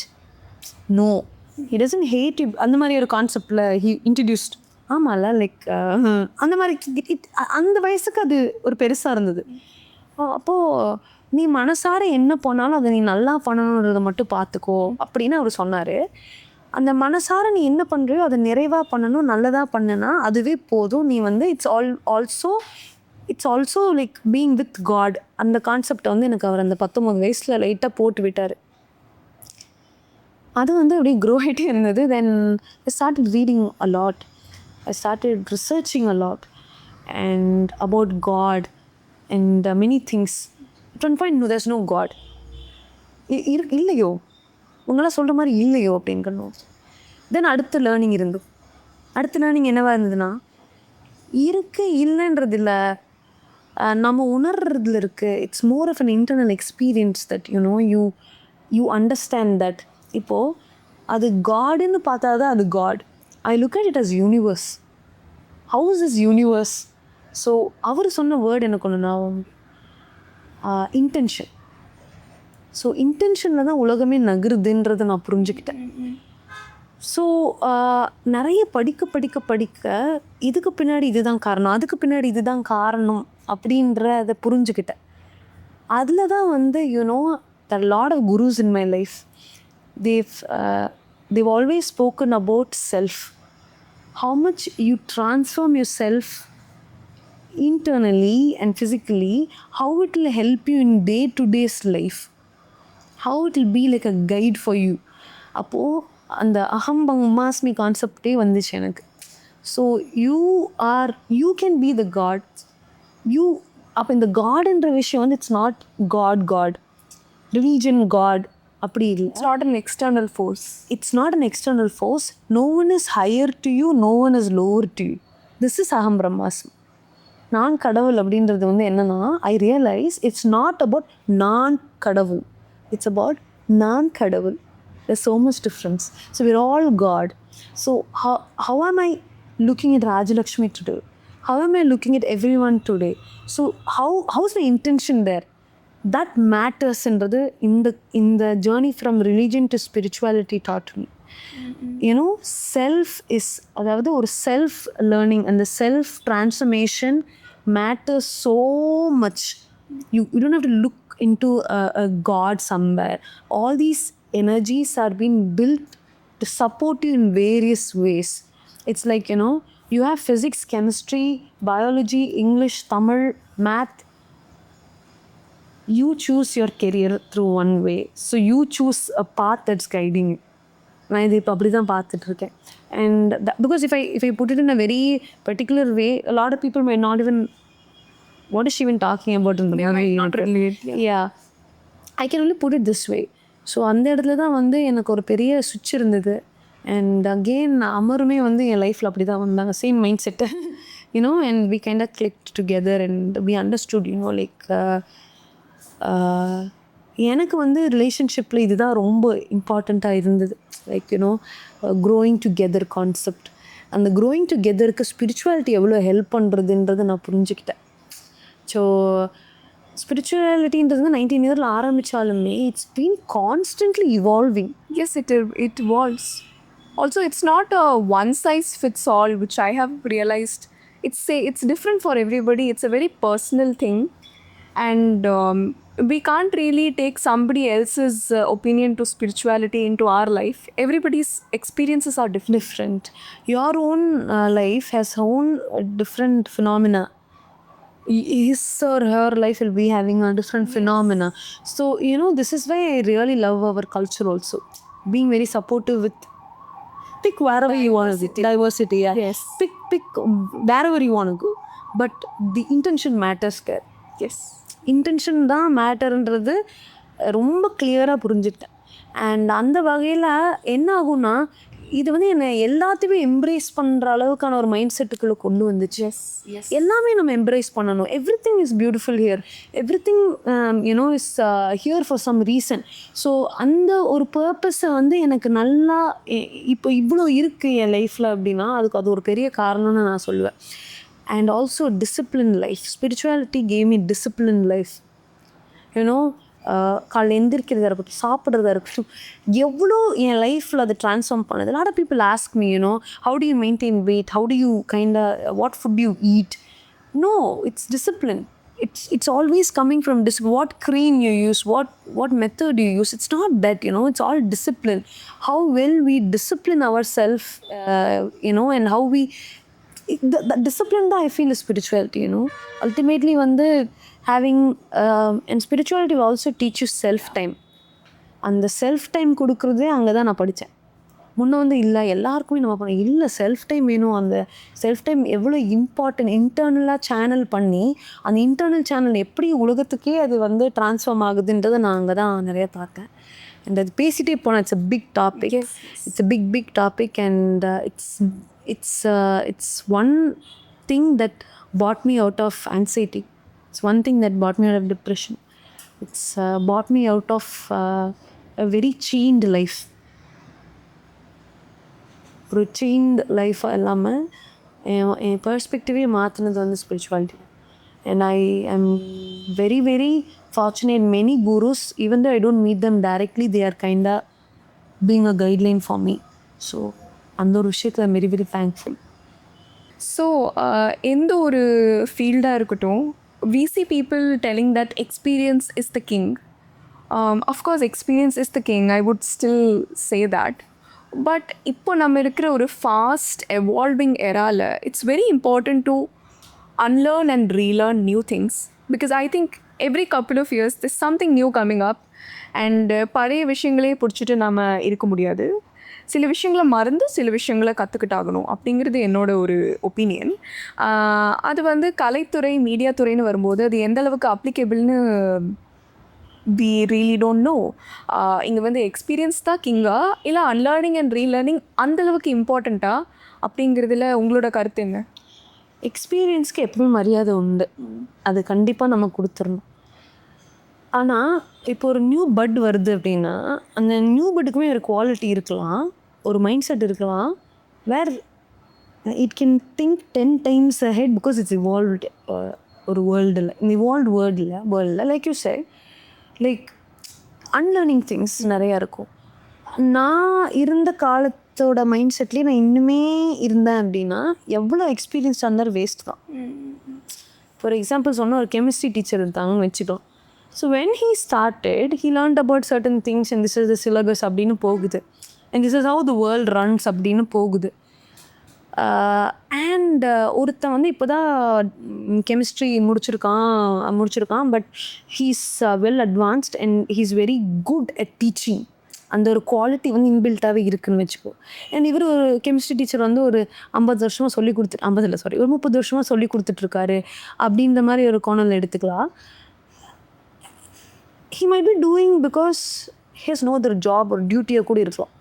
No, he doesn't hate you. அந்த மாதிரி ஒரு கான்செப்டில் he introduced. ஆமாம்ல, லைக் அந்த மாதிரி அந்த வயசுக்கு அது ஒரு பெருசாக இருந்தது. அப்போது நீ மனசார என்ன பண்ணாலும் அதை நீ நல்லா பண்ணணுன்றதை மட்டும் பார்த்துக்கோ அப்படின்னு அவர் சொன்னார். அந்த மனசார நீ என்ன பண்ணுறியோ அதை நிறைவாக பண்ணணும், நல்லதாக பண்ணுனா அதுவே போதும். நீ வந்து it's also like being with God. அந்த கான்செப்டை வந்து எனக்கு அவர் அந்த 19 வயசில் லைட்டாக போட்டு விட்டார். அது வந்து அப்படியே க்ரோ ஆகிட்டே இருந்தது. Then I started reading a lot, I started researching a lot and about God and many things. no, there's no God. இல்லையோ, உங்களாம் சொல்கிற மாதிரி இல்லையோ அப்படின்னுக்கணும். தென் அடுத்த லேர்னிங் என்னவாக இருந்ததுன்னா, இல்லைன்றது இல்லை, நம்ம உணர்றதுல இருக்குது. It's more of an internal experience that you understand that. இப்போது அது காடுன்னு பார்த்தா தான் அது God. I look at it as universe. How is this universe? So அவர் சொன்ன வேர்டு எனக்கு ஒன்று நான் இன்டென்ஷன். ஸோ இன்டென்ஷனில் தான் உலகமே நகருதுன்றதை நான் புரிஞ்சுக்கிட்டேன். ஸோ நிறைய படிக்க இதுக்கு பின்னாடி இதுதான் காரணம், அதுக்கு பின்னாடி இதுதான் காரணம் அப்படின்றத புரிஞ்சுக்கிட்டேன். அதில் தான் வந்து there are a lot of gurus in my life. They've always spoken about self. How much you transform yourself internally and physically, how it will help you in day-to-day's life, how it will be like a guide for you. அப்போது அந்த அகம் பிரம்மாஸ்மி கான்செப்டே வந்துச்சு எனக்கு. So you can be the God. அப்போ இந்த காடுன்ற விஷயம் வந்து it's not God religion God அப்படி இல்லை. It's not an external force. It's not an external force. No one is higher to you, no one is lower to you. This is aham brahmasmi. நான் கடவுள் அப்படின்றது வந்து என்னன்னா, ஐ realise it's not about நான் கடவுள், it's about நான் கடவுள். There's so much difference. So we're all God. So how am I looking at Rajalakshmi today? How am I looking at everyone today? So how's my intention there? That matters in the journey from religion to spirituality taught me. Self is, அதாவது ஒரு self learning and the self transformation matters so much. You don't have to look into a God somewhere. All these energies are being built to support you in various ways. It's like, you have physics, chemistry, biology, English, Tamil, math. You choose your career through one way. So you choose a path that's guiding you. நான் இது இப்போ அப்படி தான் பார்த்துட்ருக்கேன். And because if I put it in a very particular way, a lot of people may not even, what is she even talking about? Not relate. Yeah. I can only put it this way. So அந்த இடத்துல தான் வந்து எனக்கு ஒரு பெரிய சுவிட்ச் இருந்தது. And again அமருமே வந்து என் லைஃப்பில் அப்படி தான் வந்தாங்க, same mind set, and we kind of clicked together and we understood, like எனக்கு வந்து ரிலேஷன்ஷிப்பில் இதுதான் ரொம்ப இம்பார்ட்டண்ட்டாக இருந்தது. Like growing together concept. அந்த க்ரோயிங் டுகெதருக்கு ஸ்பிரிச்சுவாலிட்டி எவ்வளோ ஹெல்ப் பண்ணுறதுன்றதை நான் புரிஞ்சுக்கிட்டேன். ஸோ ஸ்பிரிச்சுவாலிட்டின்றது 19 இயரில் ஆரம்பித்தாலுமே it's been constantly evolving. Yes, it evolves. Also, it's not a one size fits all, which I have realized. It's different for everybody. It's a very personal thing, and we can't really take somebody else's opinion to spirituality into our life. Everybody's experiences are different. Your own life has own different phenomena. his or her life will be having a different phenomena. So this is why I really love our culture also, being very supportive with pick wherever you want to go. Diversity, yeah. Yes. Pick wherever you want to go, but the intention matters. Yes intention தான் மேட்டர்ன்றது ரொம்ப கிளியராக புரிஞ்சுக்கிட்டேன். And அந்த வகையில் என்ன ஆகும்னா, இது என்னை எல்லாத்தையுமே எம்ப்ரேஸ் பண்ணுற அளவுக்கான ஒரு மைண்ட் செட்டுக்குள்ளே கொண்டு வந்துச்சு. எல்லாமே நம்ம எம்ப்ரேஸ் பண்ணணும். Every thing is beautiful here, every thing is here for some reason. So அந்த ஒரு பர்பஸை எனக்கு நல்லா இப்போ இவ்வளோ இருக்குது என் லைஃப்பில் அப்படின்னா, அதுக்கு அது ஒரு பெரிய காரணம்னு நான் சொல்லுவேன். And also disciplined life. Spirituality gave me disciplined life. காலையில் எந்திரிக்கிறதா இருக்கட்டும், சாப்பிட்றதா இருக்கட்டும், எவ்வளோ என் லைஃப்பில் அதை ட்ரான்ஸ்ஃபார்ம் பண்ணுது. Lot of people ask me, how do you maintain weight, how do you what food you eat. No, it's discipline. It's always coming from what cream you use, what method you use. It's not that, it's all discipline. How well we discipline ourselves, and how we the discipline that I feel is spirituality. Ultimately having and spirituality will also teach you self time. அந்த self time கொடுக்குறதே அங்கே தான் நான் படித்தேன். முன்னே இல்லை எல்லாருக்குமே நம்ம பண்ண இல்லை, செல்ஃப் டைம் வேணும். அந்த செல்ஃப் டைம் எவ்வளோ இம்பார்ட்டன்ட், இன்டர்னலாக சேனல் பண்ணி அந்த இன்டர்னல் சேனல் எப்படி உலகத்துக்கே அது ட்ரான்ஸ்ஃபார்ம் ஆகுதுன்றதை நான் அங்கே தான் நிறைய பார்த்தேன். அண்ட் அது பேசிகிட்டே போனேன். It's a big topic. It's a big topic. And it's one thing that brought me out of anxiety. It's one thing that brought me out of depression. It's brought me out of a very chained life. ஒரு chained life இல்லாமல் என் பெர்ஸ்பெக்டிவே மாற்றினது spirituality. And I am very very fortunate. Many gurus, even though I don't meet them directly, they are kind of being a guideline for me. So அந்த ஒரு விஷயத்தில் I'm very very thankful. So எந்த ஒரு ஃபீல்டாக இருக்கட்டும், we see people telling that experience is the king. Of course experience is the king, I would still say that. But இப்போ நம்ம இருக்கிற ஒரு ஃபாஸ்ட் எவால்விங் எராவில் it's very important to unlearn and relearn new things, because I think every couple of years there's something new coming up, and பழைய விஷயங்களே பிடிச்சிட்டு நம்ம இருக்க முடியாது. சில விஷயங்களை மறந்து சில விஷயங்களை கற்றுக்கிட்டாகணும் அப்படிங்கிறது என்னோட ஒரு ஒப்பீனியன். அது கலைத்துறை, மீடியா துறைன்னு வரும்போது அது எந்த அளவுக்கு அப்ளிகபிள்னு we really don't know. இங்கே எக்ஸ்பீரியன்ஸ் தான் கிங்கா இல்லை அன்லேர்னிங் அண்ட் ரீலேர்னிங் அந்தளவுக்கு இம்பார்ட்டண்ட்டா அப்படிங்கிறதுல உங்களோட கருத்து என்ன? எக்ஸ்பீரியன்ஸ்க்கு எப்பவுமே மரியாதை உண்டு, அது கண்டிப்பாக நம்ம கொடுத்துடணும். ஆனால் இப்போ ஒரு நியூ பட் வருது அப்படின்னா அந்த நியூ பட்டுக்குமே ஒரு குவாலிட்டி இருக்கலாம், ஒரு மைண்ட் செட் இருக்கலாம், where it can think 10 times ahead because it's evolved. ஒரு வேர்ல்டில், இந்த இவால்வ்ட் வேர்ல்டில் like you say, like unlearning things நிறையா இருக்கும். நான் இருந்த காலத்தோட மைண்ட் செட்லேயே நான் இன்னுமே இருந்தேன் அப்படின்னா எவ்வளோ எக்ஸ்பீரியன்ஸ் இருந்தாலும் வேஸ்ட் தான். ஃபார் எக்ஸாம்பிள் சொன்னால் ஒரு கெமிஸ்ட்ரி டீச்சர் இருந்தாங்கன்னு வச்சுக்கலாம். So when he started he learned about certain things and this is the syllabus அப்படின்னு போகுது, and this is how the world runs அப்படின்னு போகுது. அண்ட் ஒருத்தன் இப்போ தான் கெமிஸ்ட்ரி முடிச்சிருக்கான், but he's well advanced and he's very good at teaching. அந்த ஒரு குவாலிட்டி இன்பில்ட்டாகவே இருக்குதுன்னு வச்சுக்கோ. அண்ட் இவர் ஒரு கெமிஸ்ட்ரி டீச்சர் ஒரு 50 வருஷமாக சொல்லி கொடுத்துட்டு, 50 இல்லை சாரி, ஒரு 30 வருஷமாக சொல்லி கொடுத்துட்ருக்காரு அப்படின்ற மாதிரி ஒரு கோணல் எடுத்துக்கலாம். he might be doing because he has no other job or duty கூட இருக்கலாம்.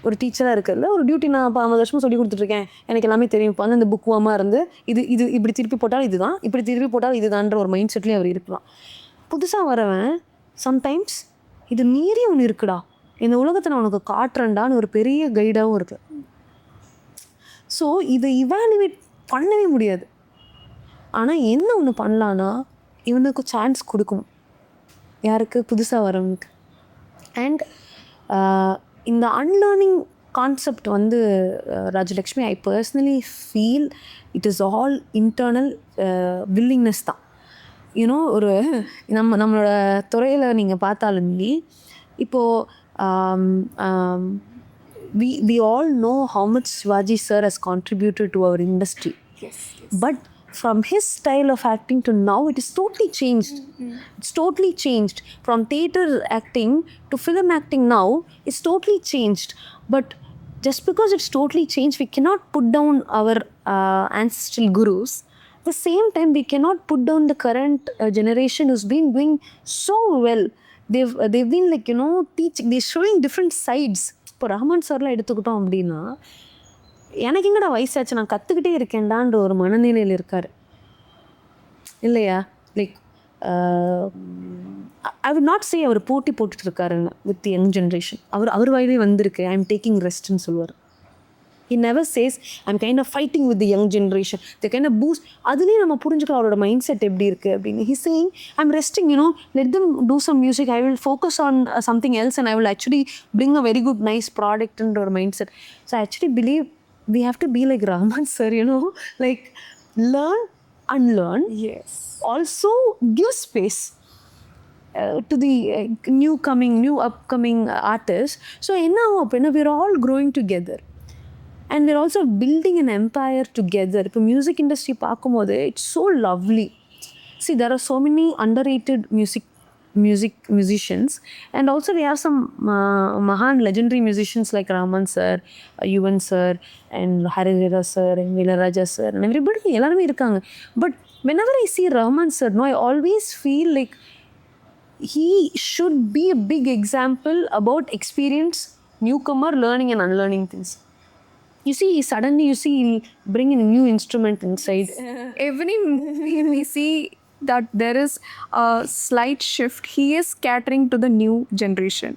ஒரு டீச்சராக இருக்கிறதுல ஒரு டியூட்டி, நான் இப்போ 50 வருஷமாக சொல்லி கொடுத்துட்ருக்கேன், எனக்கு எல்லாமே தெரியும், இப்போ அந்த புக் வாமாக இருந்து இது இப்படி திருப்பி போட்டால் இதுதான், இப்படி திருப்பி போட்டால் இதுதான்ற ஒரு மைண்ட் செட்லேயும் அவர் இருக்கலாம். புதுசாக வரவன் சம்டைம்ஸ் இது மீறி ஒன்று இருக்குடா, இந்த உலகத்தை நான் உனக்கு காட்டுறேன்டான்னு ஒரு பெரிய கைடாகவும் இருக்குது. ஸோ இதை இவாலுவேட் பண்ணவே முடியாது. ஆனால் என்ன ஒன்று பண்ணலான்னா இவனுக்கு சான்ஸ் கொடுக்கணும், யாருக்கு? புதுசாக வரவனுக்கு. அண்ட் இந்த unlearning concept Rajalakshmi, I personally feel it is all internal willingness தான். ஒரு நம்மளோட துறையில் நீங்கள் பார்த்தாலுமே இப்போது we all know how much Shivaji sir has contributed to our industry. Yes. But from his style of acting to now, it is totally changed. It's totally changed. From theater acting to film acting now, it's totally changed. But just because it's totally changed, we cannot put down our ancestral gurus. At the same time, we cannot put down the current generation who's been doing so well. They've been like, teaching, they're showing different sides. இப்போ ரஹ்மான் சார்லாம் எடுத்துக்கிட்டோம் அப்படின்னா, எனக்கு எங்கடா வயசாச்சு, நான் கற்றுக்கிட்டே இருக்கேன்டான்ற ஒரு மனநிலையில் இருக்கார் இல்லையா? Like I would not say அவர் போட்டி போட்டுட்டு இருக்காருன்னு வித் தி யங் ஜென்ரேஷன். அவர் வாயிலே வந்திருக்கு ஐ எம் டேக்கிங் ரெஸ்ட்னு சொல்லுவார். He never says I'm kind of fighting with the young generation. They kind of boost. அதுலேயே நம்ம புரிஞ்சுக்கலாம் அவரோட மைண்ட் செட் எப்படி இருக்குது அப்படின்னு. He's saying I'm resting, let them do some music. I will focus on something else and I will actually bring a very good nice product into our mindset. So I actually believe we have to be like Rahman sir, like learn, unlearn. Yes. Also give space to the new upcoming artists. So now we're all growing together. And we're also building an empire together. இப்போ music industry பார்க்கும்போது it's so lovely. See, there are so many underrated musicians, and also we have some mahan legendary musicians like Rahman sir, Yuvan sir, and Harija sir, and Vilaraja sir, and everybody எல்லாருமே இருக்காங்க. But whenever I see Rahman sir, I always feel like he should be a big example about experience, newcomer, learning and unlearning things. You see, suddenly he'll bring in a new instrument inside. Every movie we see that there is a slight shift. He is catering to the new generation.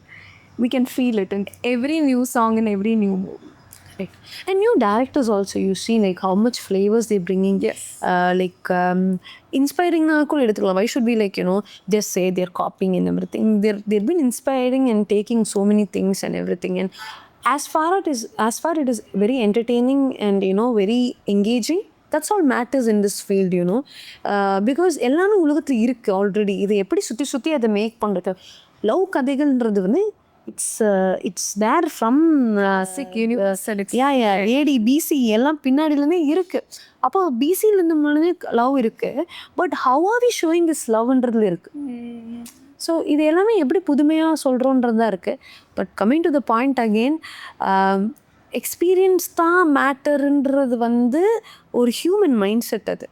We can feel it in every new song and every new movie. Right. And new directors also, you see like how much flavors they're bringing. Yes. Inspiring கூட எடுத்துக்கலாம். Why should be like, just say they're copying and everything. They've been inspiring and taking so many things and everything. And as far it is very entertaining and very engaging, that's all matters in this field, because எல்லாமே உலகத்தில் இருக்குது already. இதை எப்படி சுற்றி அதை make பண்ணுறது? Love கதைகள்ன்றது வந்து it's there from AD BC எல்லாம் பின்னாடிலேருந்தே இருக்குது. அப்போ பிசிலேருந்து லவ் இருக்குது. But how are we showing this லவ்ன்றதுல இருக்குது. ஸோ இது எல்லாமே எப்படி புதுமையாக சொல்கிறோன்றது தான் இருக்குது. But coming to the point again, experience தான் மேட்டருன்றது வந்து ஒரு ஹியூமன் மைண்ட் செட். அது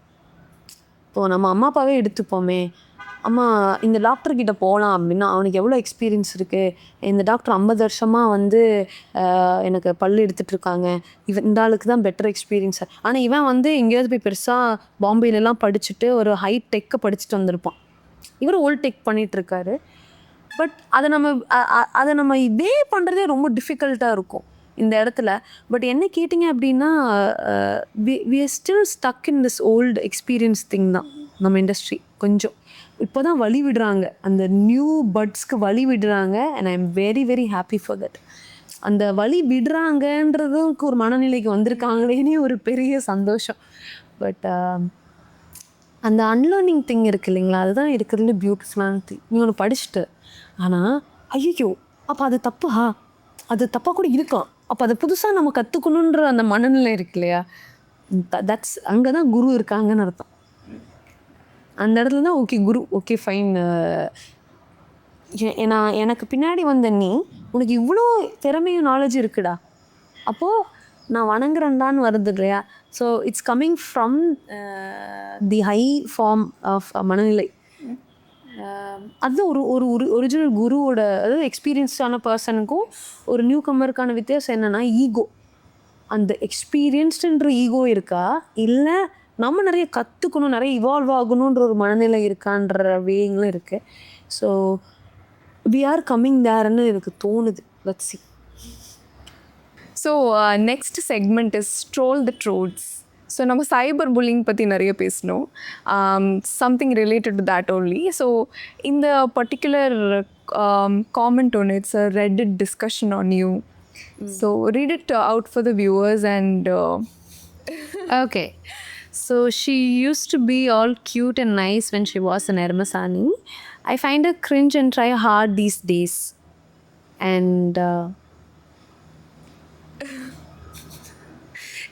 இப்போது நம்ம அம்மா அப்பாவே எடுத்துப்போமே, அம்மா இந்த டாக்டர்கிட்ட போகலாம் அப்படின்னா அவனுக்கு எவ்வளோ எக்ஸ்பீரியன்ஸ் இருக்குது. இந்த டாக்டர் 50 வருஷமாக வந்து எனக்கு பல் எடுத்துகிட்ருக்காங்க, இந்த ஆளுக்கு தான் பெட்டர் எக்ஸ்பீரியன்ஸ். ஆனால் இவன் வந்து எங்கேயாவது போய் பெருசாக பாம்பேலெலாம் படிச்சுட்டு ஒரு ஹை டெக்கை படிச்சுட்டு வந்திருப்பான். இவர் ஓல்ட் டெக் பண்ணிகிட்ருக்காரு. பட் அதை நம்ம இதே பண்ணுறதே ரொம்ப டிஃபிகல்ட்டாக இருக்கும் இந்த இடத்துல. பட் என்ன கேட்டிங்க அப்படின்னா, we are still stuck in this old experience thing தான் நம்ம இண்டஸ்ட்ரி. கொஞ்சம் இப்போ தான் வழி விடுறாங்க, அந்த நியூ பட்ஸ்க்கு வழி விடுறாங்க. And I am very very happy for that. அந்த வழி விடுறாங்கன்றதுக்கு ஒரு மனநிலைக்கு வந்திருக்காங்களேனே ஒரு பெரிய சந்தோஷம். பட் அந்த அன்லேர்னிங் திங் இருக்குது இல்லைங்களா, அதுதான் இருக்கிறதுல பியூட்டிஃபுல்லான திங். நீ ஒன்று படிச்சுட்டு ஆனால் ஐயோ அப்போ அது தப்பா, அது தப்பாக கூட இருக்கலாம், அப்போ அதை புதுசாக நம்ம கற்றுக்கணுன்ற அந்த மனநிலை இருக்கு இல்லையா, தட்ஸ் அங்கே தான் குரு இருக்காங்கன்னு அர்த்தம். அந்த இடத்துல தான் ஓகே குரு, ஓகே ஃபைன், எனக்கு பின்னாடி வந்த நீ, உனக்கு இவ்வளோ திறமையும் நாலேஜ் இருக்குடா, அப்போது நான் வணங்குறேன்டான்னு வருது இல்லையா. So it's coming from the high form of மனநிலை. அது ஒரு ஒரிஜினல் குருவோட, அதாவது எக்ஸ்பீரியன்ஸ்டான பர்சனுக்கும் ஒரு நியூ கம்மருக்கான வித்தியாசம் என்னென்னா ஈகோ. அந்த எக்ஸ்பீரியன்ஸ்டுன்ற ஈகோ இருக்கா, இல்லை நம்ம நிறைய கற்றுக்கணும், நிறைய இவால்வ் ஆகணுன்ற ஒரு மனநிலை இருக்கான்ற வேங்களும் இருக்குது. ஸோ வி ஆர் கம்மிங் தேர்ன்னு எனக்கு தோணுது. Let's see. So next segment is troll the trolls. So நம்ம சைபர் புல்லிங் பற்றி நிறைய பேசணும், something related to that only. So இந்த பர்டிகுலர் காமெண்ட் ஒன்று, it's a Reddit discussion on you. So read it out for the viewers and okay. So she used to be all cute and nice when she was an Ermasani. I find her cringe and try hard these days. And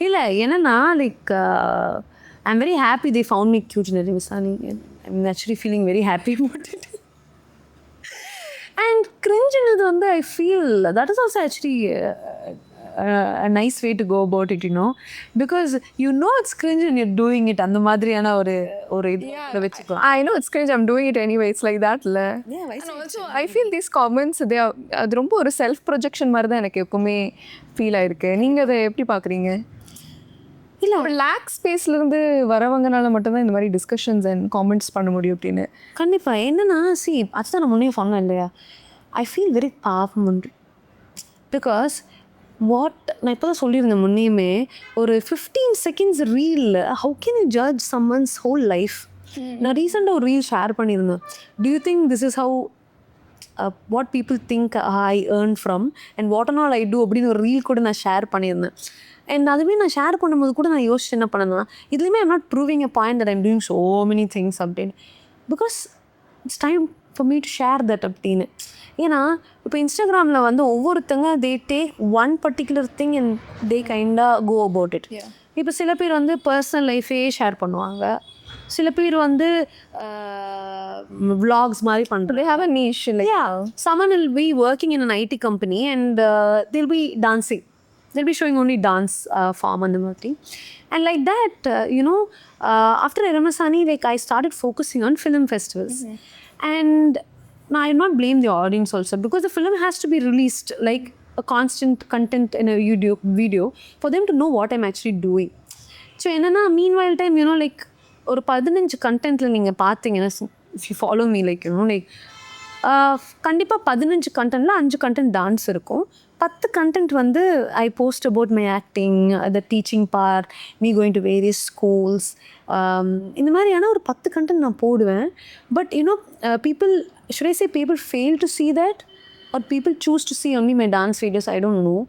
இல்லை என்னன்னா like I'm very happy they found me cute in Abimasani. I'm actually feeling very happy about it. And cringe is one I feel that is also actually a nice way to go about it, you know, because you know it's cringe and you're doing it. அந்த மாதிரியான ஒரு இதை வச்சுக்கலாம். I know it's cringe, I'm doing it anyway. It's like that. Yeah, And also, I feel these comments, அது ரொம்ப ஒரு self projection மாதிரி தான் எனக்கு எப்பவுமே ஃபீல் ஆயிருக்கு. நீங்கள் அதை எப்படி பார்க்குறீங்க? இல்லை, ஒரு லேக் ஸ்பேஸ்லேருந்து வரவங்கனால மட்டும்தான் இந்த மாதிரி டிஸ்கஷன்ஸ் அண்ட் காமெண்ட்ஸ் பண்ண முடியும் அப்படின்னு. கண்டிப்பாக என்னன்னா அதுதான் நான் முன்னே சொன்னேன் இல்லையா, ஐ ஃபீல் வெரி பாவம். பிகாஸ் நான் இப்போ தான் சொல்லியிருந்தேன் முன்னையுமே, ஒரு 15 seconds reel how can you judge someone's whole life? நான் ரீசெண்டாக ஒரு ரீல் ஷேர் பண்ணியிருந்தேன். Do you think this is how what people think I earn from and what and all I do அப்படின்னு ஒரு ரீல் கூட நான் ஷேர் பண்ணியிருந்தேன். And அதுவே நான் ஷேர் பண்ணும்போது கூட நான் யோசிச்சு என்ன பண்ணேன்னா, இதுலேயுமே I'm not proving a point that I'm doing so many things அப்படின்னு. Because it's time for me to share that அப்படின்னு. ஏன்னா இப்போ இன்ஸ்டாகிராமில் வந்து ஒவ்வொருத்தங்க they take one particular thing and they கைண்டாக கோ அபவுட் இட். இப்போ சில பேர் வந்து பர்சனல் லைஃபே ஷேர் பண்ணுவாங்க, சில பேர் வந்து vlogs மாதிரி பண்ணுறது. They have a niche. Someone will be working in an IT company and they'll be dancing. They'll be showing only dance form and everything. And like that, after Aramasani, I started focusing on film festivals. And now I will not blame the audience also, because the film has to be released like a constant content in a YouTube video for them to know what I'm actually doing. So enna meanwhile time, like ஒரு 15 கண்டென்ட்டில் நீங்கள் பார்த்தீங்கன்னா, if you follow me கண்டிப்பாக 15 கண்டென்ட்டில் 5 content dance இருக்கும், 10 content வந்து ஐ post about my acting, the teaching part, me going to various schools, இந்த மாதிரியான ஒரு 10 content நான் போடுவேன். But people should I say people fail to see that or people choose to see only my dance videos, I don't know.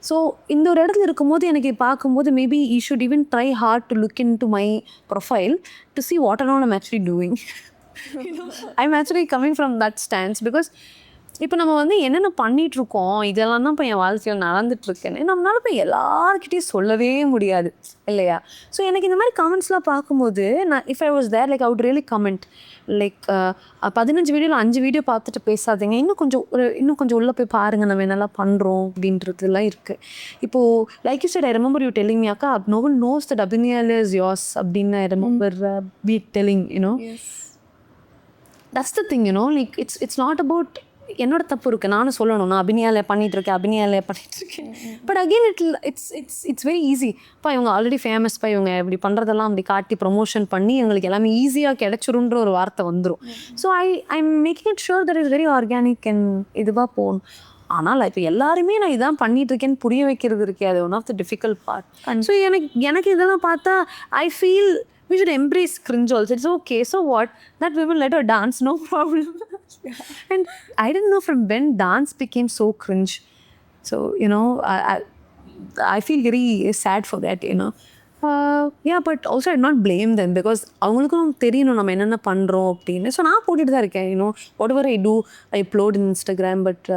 So இந்த ஒரு இடத்துல இருக்கும்போது எனக்கு பார்க்கும்போது maybe you should even try hard to look into my profile to see what and all I'm actually doing. I'm actually coming from that stance because இப்போ நம்ம வந்து என்னென்ன பண்ணிகிட்ருக்கோம், இதெல்லாம் தான் இப்போ என் வாழ்க்கையில் நடந்துட்டுருக்கேன்னு நம்மளால போய் எல்லாருக்கிட்டையும் சொல்லவே முடியாது இல்லையா? ஸோ எனக்கு இந்த மாதிரி கமெண்ட்ஸ்லாம் பார்க்கும்போது நான் if I was there like I would really comment like 15 வீடியோவில் 5 வீடியோ பார்த்துட்டு பேசாதீங்க, இன்னும் கொஞ்சம் உள்ளே போய் பாருங்கள் நம்ம என்னெல்லாம் பண்ணுறோம் அப்படின்றதுலாம் இருக்குது. இப்போது like you said, I remember you telling me அக்கா, no one knows that AbinAlia is yours அப்படின்னு I remember we telling, that's the thing, like it's not about என்னோட தப்பு இருக்குது நானும் சொல்லணும் நான் AbinAlia பண்ணிகிட்ருக்கேன். But again it's very easy. இப்போ இவங்க ஆல்ரெடி ஃபேமஸ்ப்பா, இவங்க இப்படி பண்ணுறதெல்லாம் அப்படி காட்டி ப்ரொமோஷன் பண்ணி எங்களுக்கு எல்லாமே ஈஸியாக கிடைச்சிருன்ற ஒரு வார்த்தை வந்துடும். So I'm making it sure that is very organic and இதுவாக போகணும். ஆனால் இப்போ எல்லாருமே நான் இதான் பண்ணிகிட்ருக்கேன்னு புரிய வைக்கிறது இருக்கே, அது one of the difficult part. So எனக்கு இதெல்லாம் பார்த்தா I feel we should embrace cringe also. It's okay. So what? That women let her dance, no problem. And I didn't know from when dance became so cringe. So, I feel very sad for that, yeah, but also I not blame them because அவங்களுக்கும் தெரியணும் நம்ம என்னென்ன பண்ணுறோம் அப்படின்னு. So நான் போட்டுட்டு தான் இருக்கேன், whatever I do, I upload in Instagram, but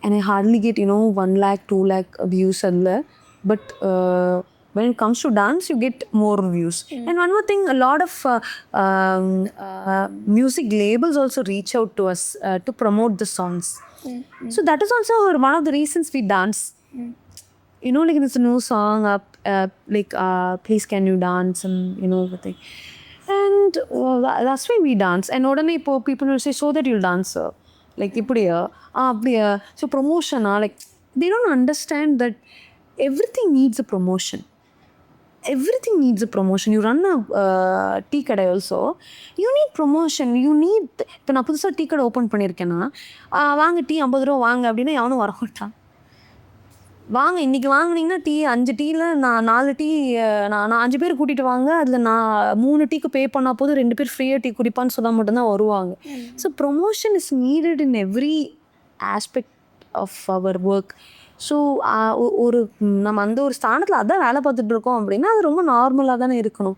and I hardly get, 1 lakh, 2 lakh views அதில். But when it comes to dance, you get more views. And one more thing, a lot of music labels also reach out to us to promote the songs. So that is also one of the reasons we dance. Like it's a new song up, like please can you dance, and the thing. And that's why we dance. And odane people will say, so that you'll dance, like இப்படியா அப்படியா. So promotion, like they don't understand that everything needs a promotion. Everything needs a promotion. You run a tea கடை also, you need promotion. You need, இப்போ நான் புதுசாக tea கடை open பண்ணியிருக்கேன்னா, வாங்க tea 50 ரூபா வாங்க அப்படின்னா எவனும் வரமாட்டான். வாங்க இன்றைக்கி வாங்கினீங்கன்னா டீ 5 டீயில் நான் 4 டீ நான் 5 பேர் கூட்டிகிட்டு வாங்க, அதில் நான் 3 டீக்கு பே பண்ணால் போதும், 2 பேர் ஃப்ரீயாக டீ குடிப்பான்னு சொன்னால் மட்டும்தான் வருவாங்க. So promotion is needed in every aspect of our work. So நம்ம அந்த ஒரு ஸ்தானத்தில் அதான் வேலை பார்த்துட்ருக்கோம் அப்படின்னா அது ரொம்ப நார்மலாக தானே இருக்கணும்.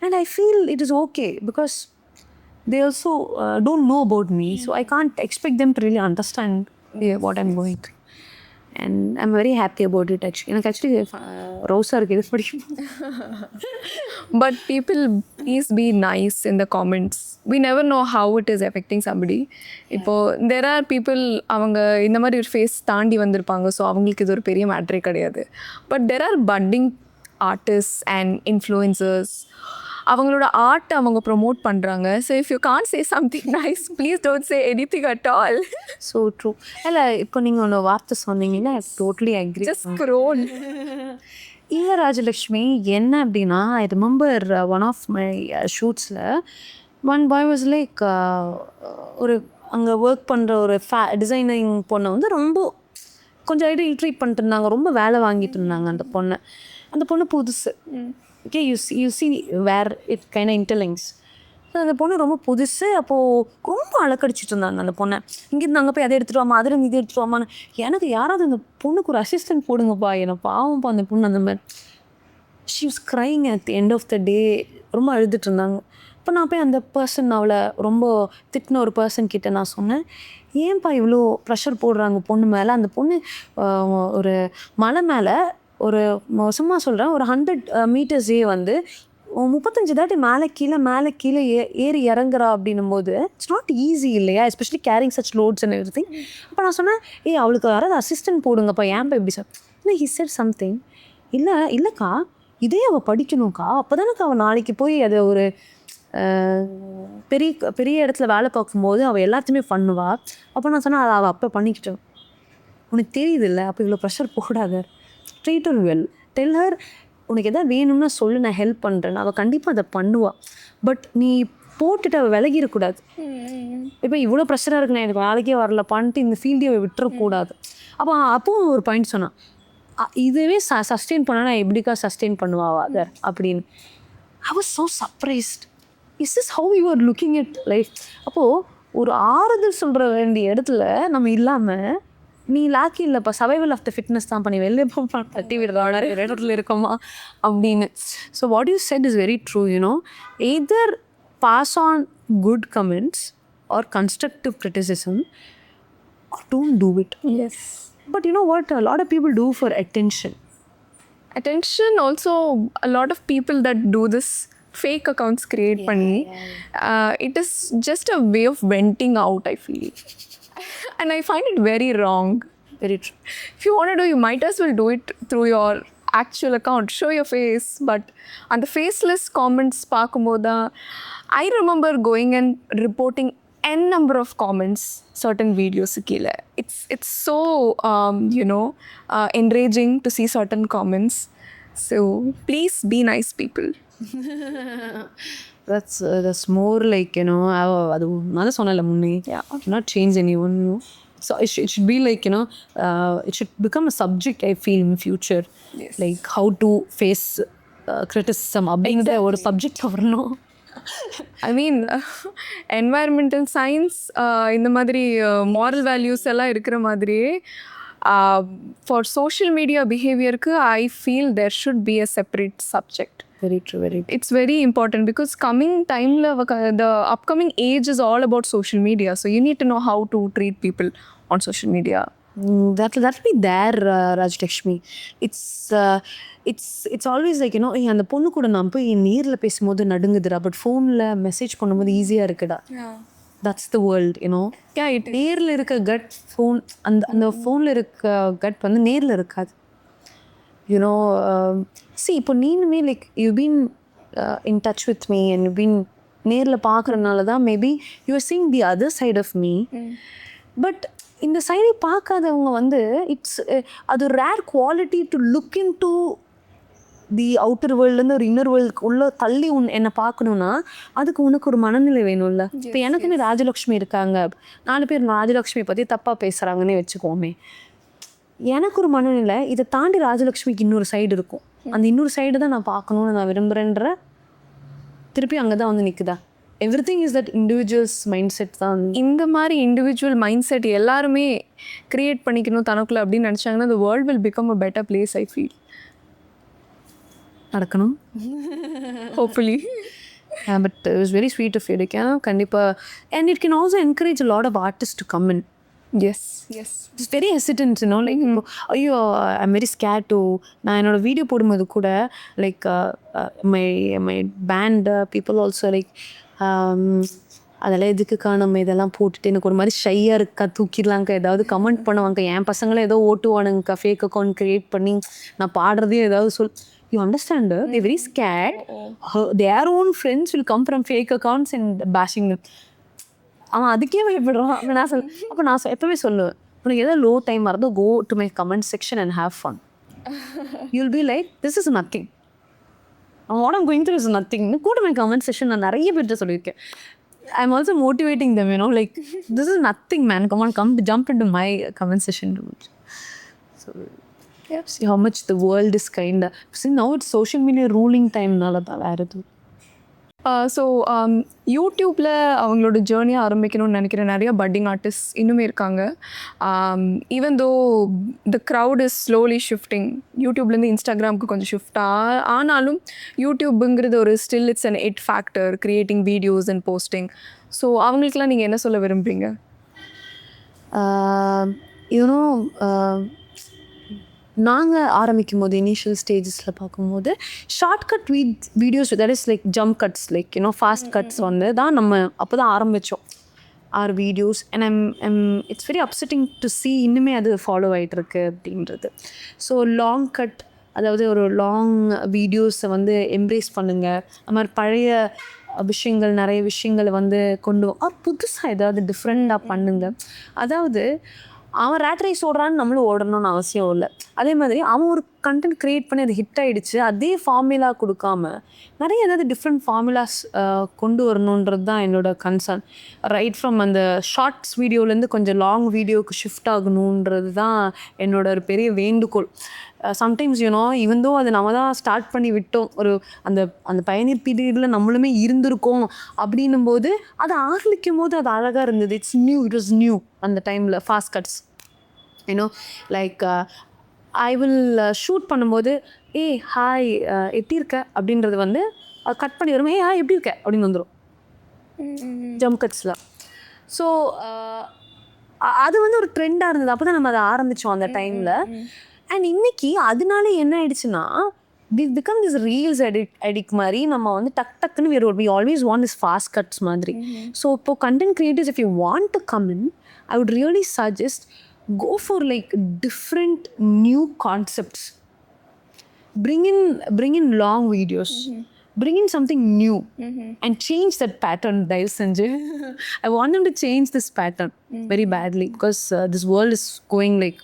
And I feel it is okay because they also don't know about me. So I can't expect them to really understand what I'm going through. And I'm very happy about it actually. எனக்கு actually ரோஸாக இருக்குது இது பிடிக்கும். But people, please be nice in the comments. We never know how it is affecting somebody. இப்போ there are people அவங்க இந்த மாதிரி ஒரு face தாண்டி வந்திருப்பாங்க, ஸோ அவங்களுக்கு இது ஒரு பெரிய மேட்ரே கிடையாது. But there are budding artists and influencers. அவங்களோட ஆர்ட் அவங்க ப்ரொமோட் பண்ணுறாங்க. So if you can't say something nice, please don't say anything at all. So true. இல்லை இப்போ நீங்கள் ஒன்று வார்த்தை சொன்னீங்கன்னா டோட்டலி அக்ரி. Just scroll. இல்லை ராஜலக்ஷ்மி, என்ன அப்படின்னா I remember one of my ஷூட்ஸில் ஒன் பாய் வாஸ் லைக் ஒரு அங்கே ஒர்க் பண்ணுற ஒரு டிசைனிங் பொண்ணை வந்து ரொம்ப கொஞ்சம் இல்ட்ரீட் பண்ணிட்டு இருந்தாங்க, ரொம்ப வேலை வாங்கிட்டு இருந்தாங்க அந்த பொண்ணு புதுசு. Okay, you see where it kind interlinks. So அந்த பொண்ணு ரொம்ப புதுசு. அப்போது ரொம்ப அலக்கடிச்சிட்டு இருந்தாங்க அந்த பொண்ணை. இங்கேருந்து அங்கே போய் அதை எடுத்துகிட்டு வாமா, அதில் இது எடுத்துகிட்டு வாமான்னு. எனக்கு யாராவது அந்த பொண்ணுக்கு ஒரு அசிஸ்டன்ட் போடுங்கப்பா, எனக்கு பாவம்ப்பா அந்த பொண்ணு. அந்த மாதிரி she was crying at the end of the day. ரொம்ப அழுதுட்டு இருந்தாங்க. இப்போ நான் போய் அந்த பர்சன், அவளை ரொம்ப திட்டின ஒரு பர்சன் கிட்ட நான் சொன்னேன், ஏன்ப்பா இவ்வளோ ப்ரெஷர் போடுறாங்க பொண்ணு மேலே? அந்த பொண்ணு ஒரு மலை மேலே ஒரு சும்மா சொல்கிறேன் ஒரு 100 மீட்டர்ஸே வந்து 35 தாட்டி மேலே கீழே ஏறி இறங்குறா அப்படின்னும் போது இட்ஸ் நாட் ஈஸி இல்லையா, especially carrying such loads and everything. அப்போ நான் சொன்னேன், அவளுக்கு யாராவது அசிஸ்டன்ட் போடுங்கப்பா, ஏன்ப்பா எப்படி சார்? இல்லை, ஹி செட் சம்திங். இல்லைக்கா, இதே அவள் படிக்கணும்க்கா, அப்போ தானேக்கா அவள் நாளைக்கு போய் அதை ஒரு பெரிய பெரிய இடத்துல வேலை பார்க்கும்போது அவள் எல்லாத்தையுமே பண்ணுவா. அப்போ நான் சொன்னேன், அதை அவள் அப்போ பண்ணிக்கிட்டோம். உனக்கு தெரியுது இல்லை, அப்போ இவ்வளோ ப்ரெஷர் போடாத. Treat her well, del her உனக்கு எதாவது வேணும்னா சொல்லு, நான் ஹெல்ப் பண்ணுறேன். அவள் கண்டிப்பாக அதை பண்ணுவாள். பட் நீ போட்டுட்டு அவள் விலகிடக்கூடாது. இப்போ இவ்வளோ ப்ரெஷராக இருக்கு, நான் எனக்கு வேலைக்கே வரலப்பான்ட்டு இந்த ஃபீல்டே அவள் விட்டுறக்கூடாது. அப்போவும் ஒரு பாயிண்ட் சொன்னான், இதுவே சஸ்டெயின் பண்ணா நான் எப்படிக்கா சஸ்டெயின் பண்ணுவாவா அதை அப்படின்னு. I was so surprised. Is this how you are looking it life? அப்போது ஒரு ஆறுதல் சொல்கிற வேண்டிய இடத்துல நம்ம இல்லாமல், நீ லாக்கி இல்லைப்பா, சர்வைவல் ஆஃப் த ஃபிட்னஸ் தான் பண்ணி வெளியே போய் தட்டி விடுறாங்க இடத்துல இருக்கோமா அப்படின்னு. So what you said is very true. You know, either pass on good comments or constructive criticism or don't do it. Yes. But you know what a lot of people do for attention. Also, a lot of people that do this fake accounts create பண்ணி it is just a way of venting out, I feel. And I find it very wrong. Very true. If you want to do, you might as well do it through your actual account. Show your face. But on the faceless comments பார்க்கும்போது I remember going and reporting n number of comments certain videos கீழே. It's so enraging to see certain comments. So please be nice people. That's more like, you know, அது நான் சொன்னல முன்னே, not change anyone, you know. So it should be like, you know, it should become a subject, I feel, in future. Yes. Like how to face criticism அப்படிங்கிற ஒரு subject வரணும். I mean, environmental science, இந்த மாதிரி moral values எல்லாம் இருக்கிற மாதிரியே for social media behavior-க்கு I feel there should be a separate subject. Very true, very true. It's very important because coming time the upcoming age is all about social media, so you need to know how to treat people on social media. That'll be there, Rajlakshmi. It's always like, you know, அந்த பொண்ணு கூட நான் போய் நேரில் பேசும்போது நடுங்குதுடா, but ஃபோனில் message பண்ணும்போது ஈஸியாக இருக்குடா. That's the world, you know. நேரில் இருக்க கட் ஃபோன், அந்த ஃபோனில் இருக்க கட் வந்து நேரில் இருக்காது. You know, see, இப்போ நீனுமே like you've been in touch with me and you've been நேரில் பார்க்குறதுனால தான் maybe you are seeing the other side of me. But இந்த சைடை பார்க்காதவங்க வந்து அது rare quality to look into the outer வேர்ல்டுலேருந்து ஒரு இன்னர் வேர்ல்டுக்கு உள்ள தள்ளி என்னை பார்க்கணுன்னா அதுக்கு உனக்கு ஒரு மனநிலை வேணும்ல. இப்போ எனக்குன்னு ராஜலக்ஷ்மி இருக்காங்க, 4 பேர் ராஜலக்ஷ்மி பற்றி தப்பாக பேசுகிறாங்கன்னே வச்சுக்கோமே, எனக்கு ஒரு மனநிலை, இதை தாண்டி ராஜலக்ஷ்மிக்கு இன்னொரு சைடு இருக்கும். அந்த இன்னொரு சைடு தான் நான் பார்க்கணுன்னு நான் விரும்புகிறேன்ற திருப்பி அங்கே தான் வந்து நிற்குதா. Everything is that individual's mind set தான். இந்த மாதிரி இண்டிவிஜுவல் மைண்ட் செட் எல்லாருமே கிரியேட் பண்ணிக்கணும் தனக்குள்ள அப்படின்னு நினச்சாங்கன்னா the world will become a better place, I feel. நடக்கணும் Hopefully. But it was very sweet of you. கண்டிப்பாக. And it can also encourage a lot of artists to come in. Yes yes it's very hesitant like இப்போ ஐயோ I'm very scare to நான் என்னோட video போடும்போது கூட like my my band people also like அதெல்லாம் எதுக்குக்கா நம்ம இதெல்லாம் போட்டுட்டு எனக்கு ஒரு மாதிரி ஷையாக இருக்கா தூக்கிடலாங்க்கா ஏதாவது கமெண்ட் பண்ணுவாங்க என் பசங்களே ஏதோ ஓட்டுவானுங்கக்கா ஃபேக் அக்கௌண்ட் க்ரியேட் பண்ணி நான் பாடுறதையும் ஏதாவது you understand they very scared their own friends will come from fake accounts and bashing அவன் அதுக்கே பயப்படுறான் அப்போ நான் எப்பவுமே சொல்லுவேன் உனக்கு ஏதோ லோ டைம் வரதோ go to my comment section and have fun you'll be like this is nothing what I'm going through is nothing கூட மை கமெண்ட் செக்ஷன் நான் நிறைய பேர்கிட்ட சொல்லியிருக்கேன். I am also motivating them, like this is nothing, man, come on, come jump into my comment section. So yeah, see how much the world is kind of, see now it's social media ruling time nala da வேற எதுவும். So யூடியூப்பில் அவங்களோட ஜேர்னியை ஆரம்பிக்கணும்னு நினைக்கிற நிறைய padding artist இன்னுமே இருக்காங்க. Even though the crowd is slowly shifting யூடியூப்லேருந்து இன்ஸ்டாகிராமுக்கு கொஞ்சம் ஷிஃப்ட் ஆனாலும் யூடியூப்புங்கிறது ஒரு ஸ்டில் இட்ஸ் அன் எட் factor creating videos and posting. So அவங்களுக்குலாம் நீங்கள் என்ன சொல்ல விரும்புறீங்க? நாங்கள் ஆரம்பிக்கும் போது இனிஷியல் ஸ்டேஜஸில் பார்க்கும்போது shortcut videos that is like jump cuts like fast cuts வந்து தான் நம்ம அப்போ தான் ஆரம்பித்தோம் our videos. And it's very upsetting to see இன்னுமே அது ஃபாலோ ஆகிட்டுருக்கு அப்படின்றது. ஸோ லாங் கட், அதாவது ஒரு லாங் வீடியோஸை வந்து எம்ப்ரேஸ் பண்ணுங்கள். அது மாதிரி பழைய விஷயங்கள் நிறைய விஷயங்களை வந்து கொண்டு புதுசாக ஏதாவது டிஃப்ரெண்ட்டாக பண்ணுங்க. அதாவது அவன் ரேட் ரேஸ் ஓடுறான்னு நம்மளும் ஓடணும்னு அவசியம் இல்லை. அதே மாதிரி அவன் ஒரு கண்டென்ட் க்ரியேட் பண்ணி அது ஹிட் ஆகிடுச்சு, அதே ஃபார்முலா கொடுக்காம நிறைய ஏதாவது டிஃப்ரெண்ட் ஃபார்முலாஸ் கொண்டு வரணுன்றது தான் என்னோட கன்சர்ன். ரைட் ஃப்ரம் அந்த ஷார்ட்ஸ் வீடியோலேருந்து கொஞ்சம் லாங் வீடியோவுக்கு ஷிஃப்ட் ஆகணுன்றது தான் என்னோட ஒரு பெரிய வேண்டுகோள். சம்டைம்ஸ் ஈவன் தோ அது நம்ம தான் ஸ்டார்ட் பண்ணி விட்டோம், ஒரு அந்த அந்த பயணியர் பீரியடில் நம்மளுமே இருந்திருக்கோம் அப்படின்னும் போது அது ஆரம்பிக்கும் போது அது அழகாக இருந்தது. It's new, it was new அந்த டைமில் fast cuts like I will shoot பண்ணும்போது ஹாய் எப்படி இருக்க அப்படின்றது வந்து கட் பண்ணி வரும், ஹாய் எப்படி இருக்க அப்படின்னு வந்துடும் ஜம்ப் கட்ஸில். ஸோ அது வந்து ஒரு ட்ரெண்டாக இருந்தது, அப்போ தான் நம்ம அதை ஆரம்பித்தோம் அந்த டைமில். அண்ட் இன்னைக்கு அதனால என்ன ஆயிடுச்சுன்னா திஸ் பிகம் திஸ் ரீல்ஸ் எடிக் மாதிரி நம்ம வந்து டக்குன்னு we always want this fast cuts மாதிரி. ஸோ இப்போ content creators, if you want to come in, I would really suggest go for like different new concepts. Bring in long videos. Bring in something new and change that pattern. Dave Sanjay, I want them to change this pattern very badly because this world is going like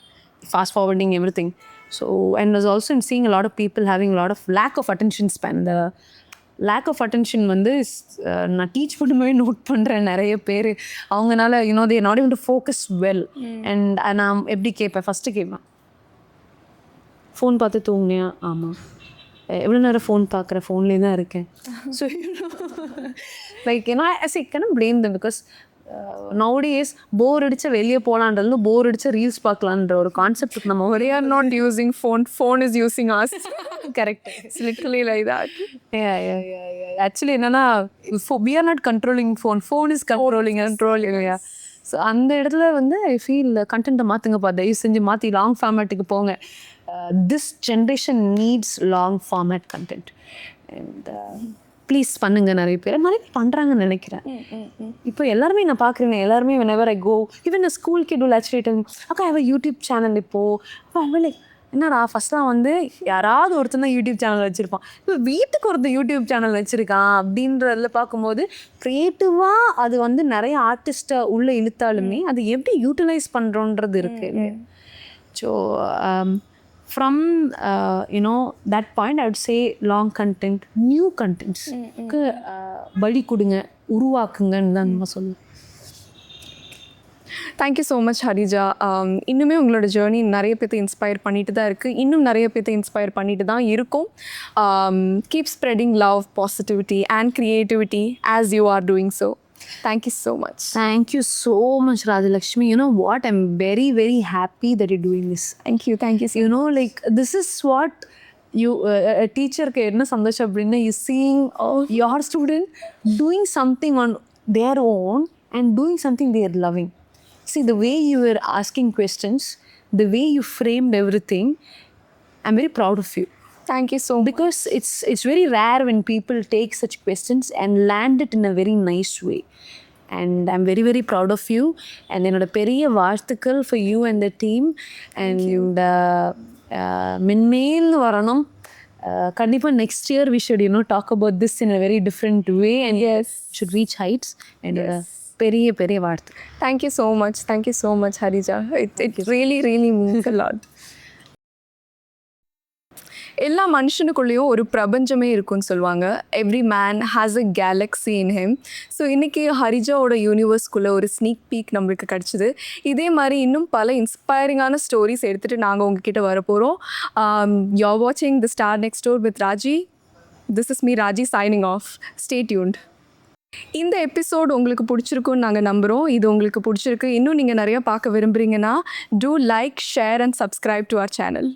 fast forwarding everything. So, and I was also seeing a lot of people having a lot of lack of attention span. The lack of attention வந்து நான் teach பண்ணும்போது note பண்ணுறேன் நிறைய பேர் அவங்கனால they not able to focus well. And நான் எப்படி கேட்பேன், ஃபஸ்ட்டு கேட்பேன் ஃபோன் பார்த்து தூங்குனியா? ஆமாம். எவ்வளோ நேரம் ஃபோன் பார்க்குறேன்? ஃபோன்லேயே தான் இருக்கேன். So like I cannot blame them because nowadays போர் அடிச்சா வெளியே போகலான்றது போர் அடிச்சா ரீல்ஸ் பார்க்கலான்ற ஒரு கான்செப்ட் நம்ம we are not using phone is using us. correct, it's literally like that. yeah actually என்னன்னா we are not controlling phone is controlling yeah. So அந்த இடத்துல வந்து I feel கண்டென்ட்டை மாற்றுங்கப்பா, தயவு செஞ்சு மாற்றி லாங் ஃபார்மேட்டுக்கு போங்க. This generation needs long format content and please பண்ணுங்க. நிறைய பேர் பண்ணுறாங்கன்னு நினைக்கிறேன். இப்போ எல்லாருமே நான் பார்க்குறேன், எல்லாருமே whenever I go, even a school kid will actually tell me, அக்கா I have a YouTube channel. இப்போது லைக் என்னடா ஃபஸ்ட்லாம் வந்து யாராவது ஒருத்தர் தான் யூடியூப் சேனல் வச்சுருப்பான், இப்போ வீட்டுக்கு ஒருத்தர் யூடியூப் சேனல் வச்சுருக்கான் அப்படின்றதில் பார்க்கும்போது க்ரியேட்டிவாக அது வந்து நிறைய ஆர்டிஸ்ட்டை உள்ளே இழுத்தாலுமே அது எப்படி யூட்டிலைஸ் பண்ணுறோன்றது இருக்குது. So from that point I would say long content, new contents பலி கொடுங்க, உருவாக்குங்கன்னு தான் நம்ம சொல்லுவோம். Thank you so much Harija. இன்னுமே உங்களோட ஜேர்னி நிறைய பேர்த்தை இன்ஸ்பயர் பண்ணிட்டு தான் இருக்குது, இன்னும் நிறைய பேர்த்தை இன்ஸ்பயர் பண்ணிட்டு தான் இருக்கும். Keep spreading love, positivity and creativity as you are doing so. Thank you so much. Thank you so much, Radhalakshmi. You know what? I'm very, very happy that you're doing this. Thank you. Like this is what you a teacher ke enna sandosha appadina you seeing your student doing something on their own and doing something they are loving. See, the way you were asking questions, the way you framed everything, I'm very proud of you. Thank you so much. Because it's very rare when people take such questions and land it in a very nice way. And I'm very, very proud of you. And என்னோட பெரிய வாழ்த்துக்கள் for you and the team. And மென்மேல் வரணும். கண்டிப்பாக next year we should talk about this in a very different way and Yes. should reach heights. And பெரிய பெரிய வாழ்த்து. Thank you so much. Thank you so much, Harija. It really, really means a lot. எல்லா மனுஷனுக்குள்ளேயும் ஒரு பிரபஞ்சமே இருக்குன்னு சொல்லுவாங்க. Every man has a Galaxy in him. So இன்றைக்கி ஹரிஜாவோட யூனிவர்ஸ்குள்ளே ஒரு ஸ்னீக் பீக் நம்மளுக்கு கிடச்சிது. இதே மாதிரி இன்னும் பல இன்ஸ்பைரிங்கான ஸ்டோரிஸ் எடுத்துகிட்டு நாங்கள் உங்ககிட்ட வரப்போகிறோம். யூ ஆர் வாட்சிங் the star next door with Raji. This is me Raji signing off. Stay tuned. இந்த எபிசோட் உங்களுக்கு பிடிச்சிருக்குன்னு நாங்கள் நம்புகிறோம். இது உங்களுக்கு பிடிச்சிருக்கு, இன்னும் நீங்கள் நிறையா பார்க்க விரும்புகிறீங்கன்னா do like, share and subscribe to our channel.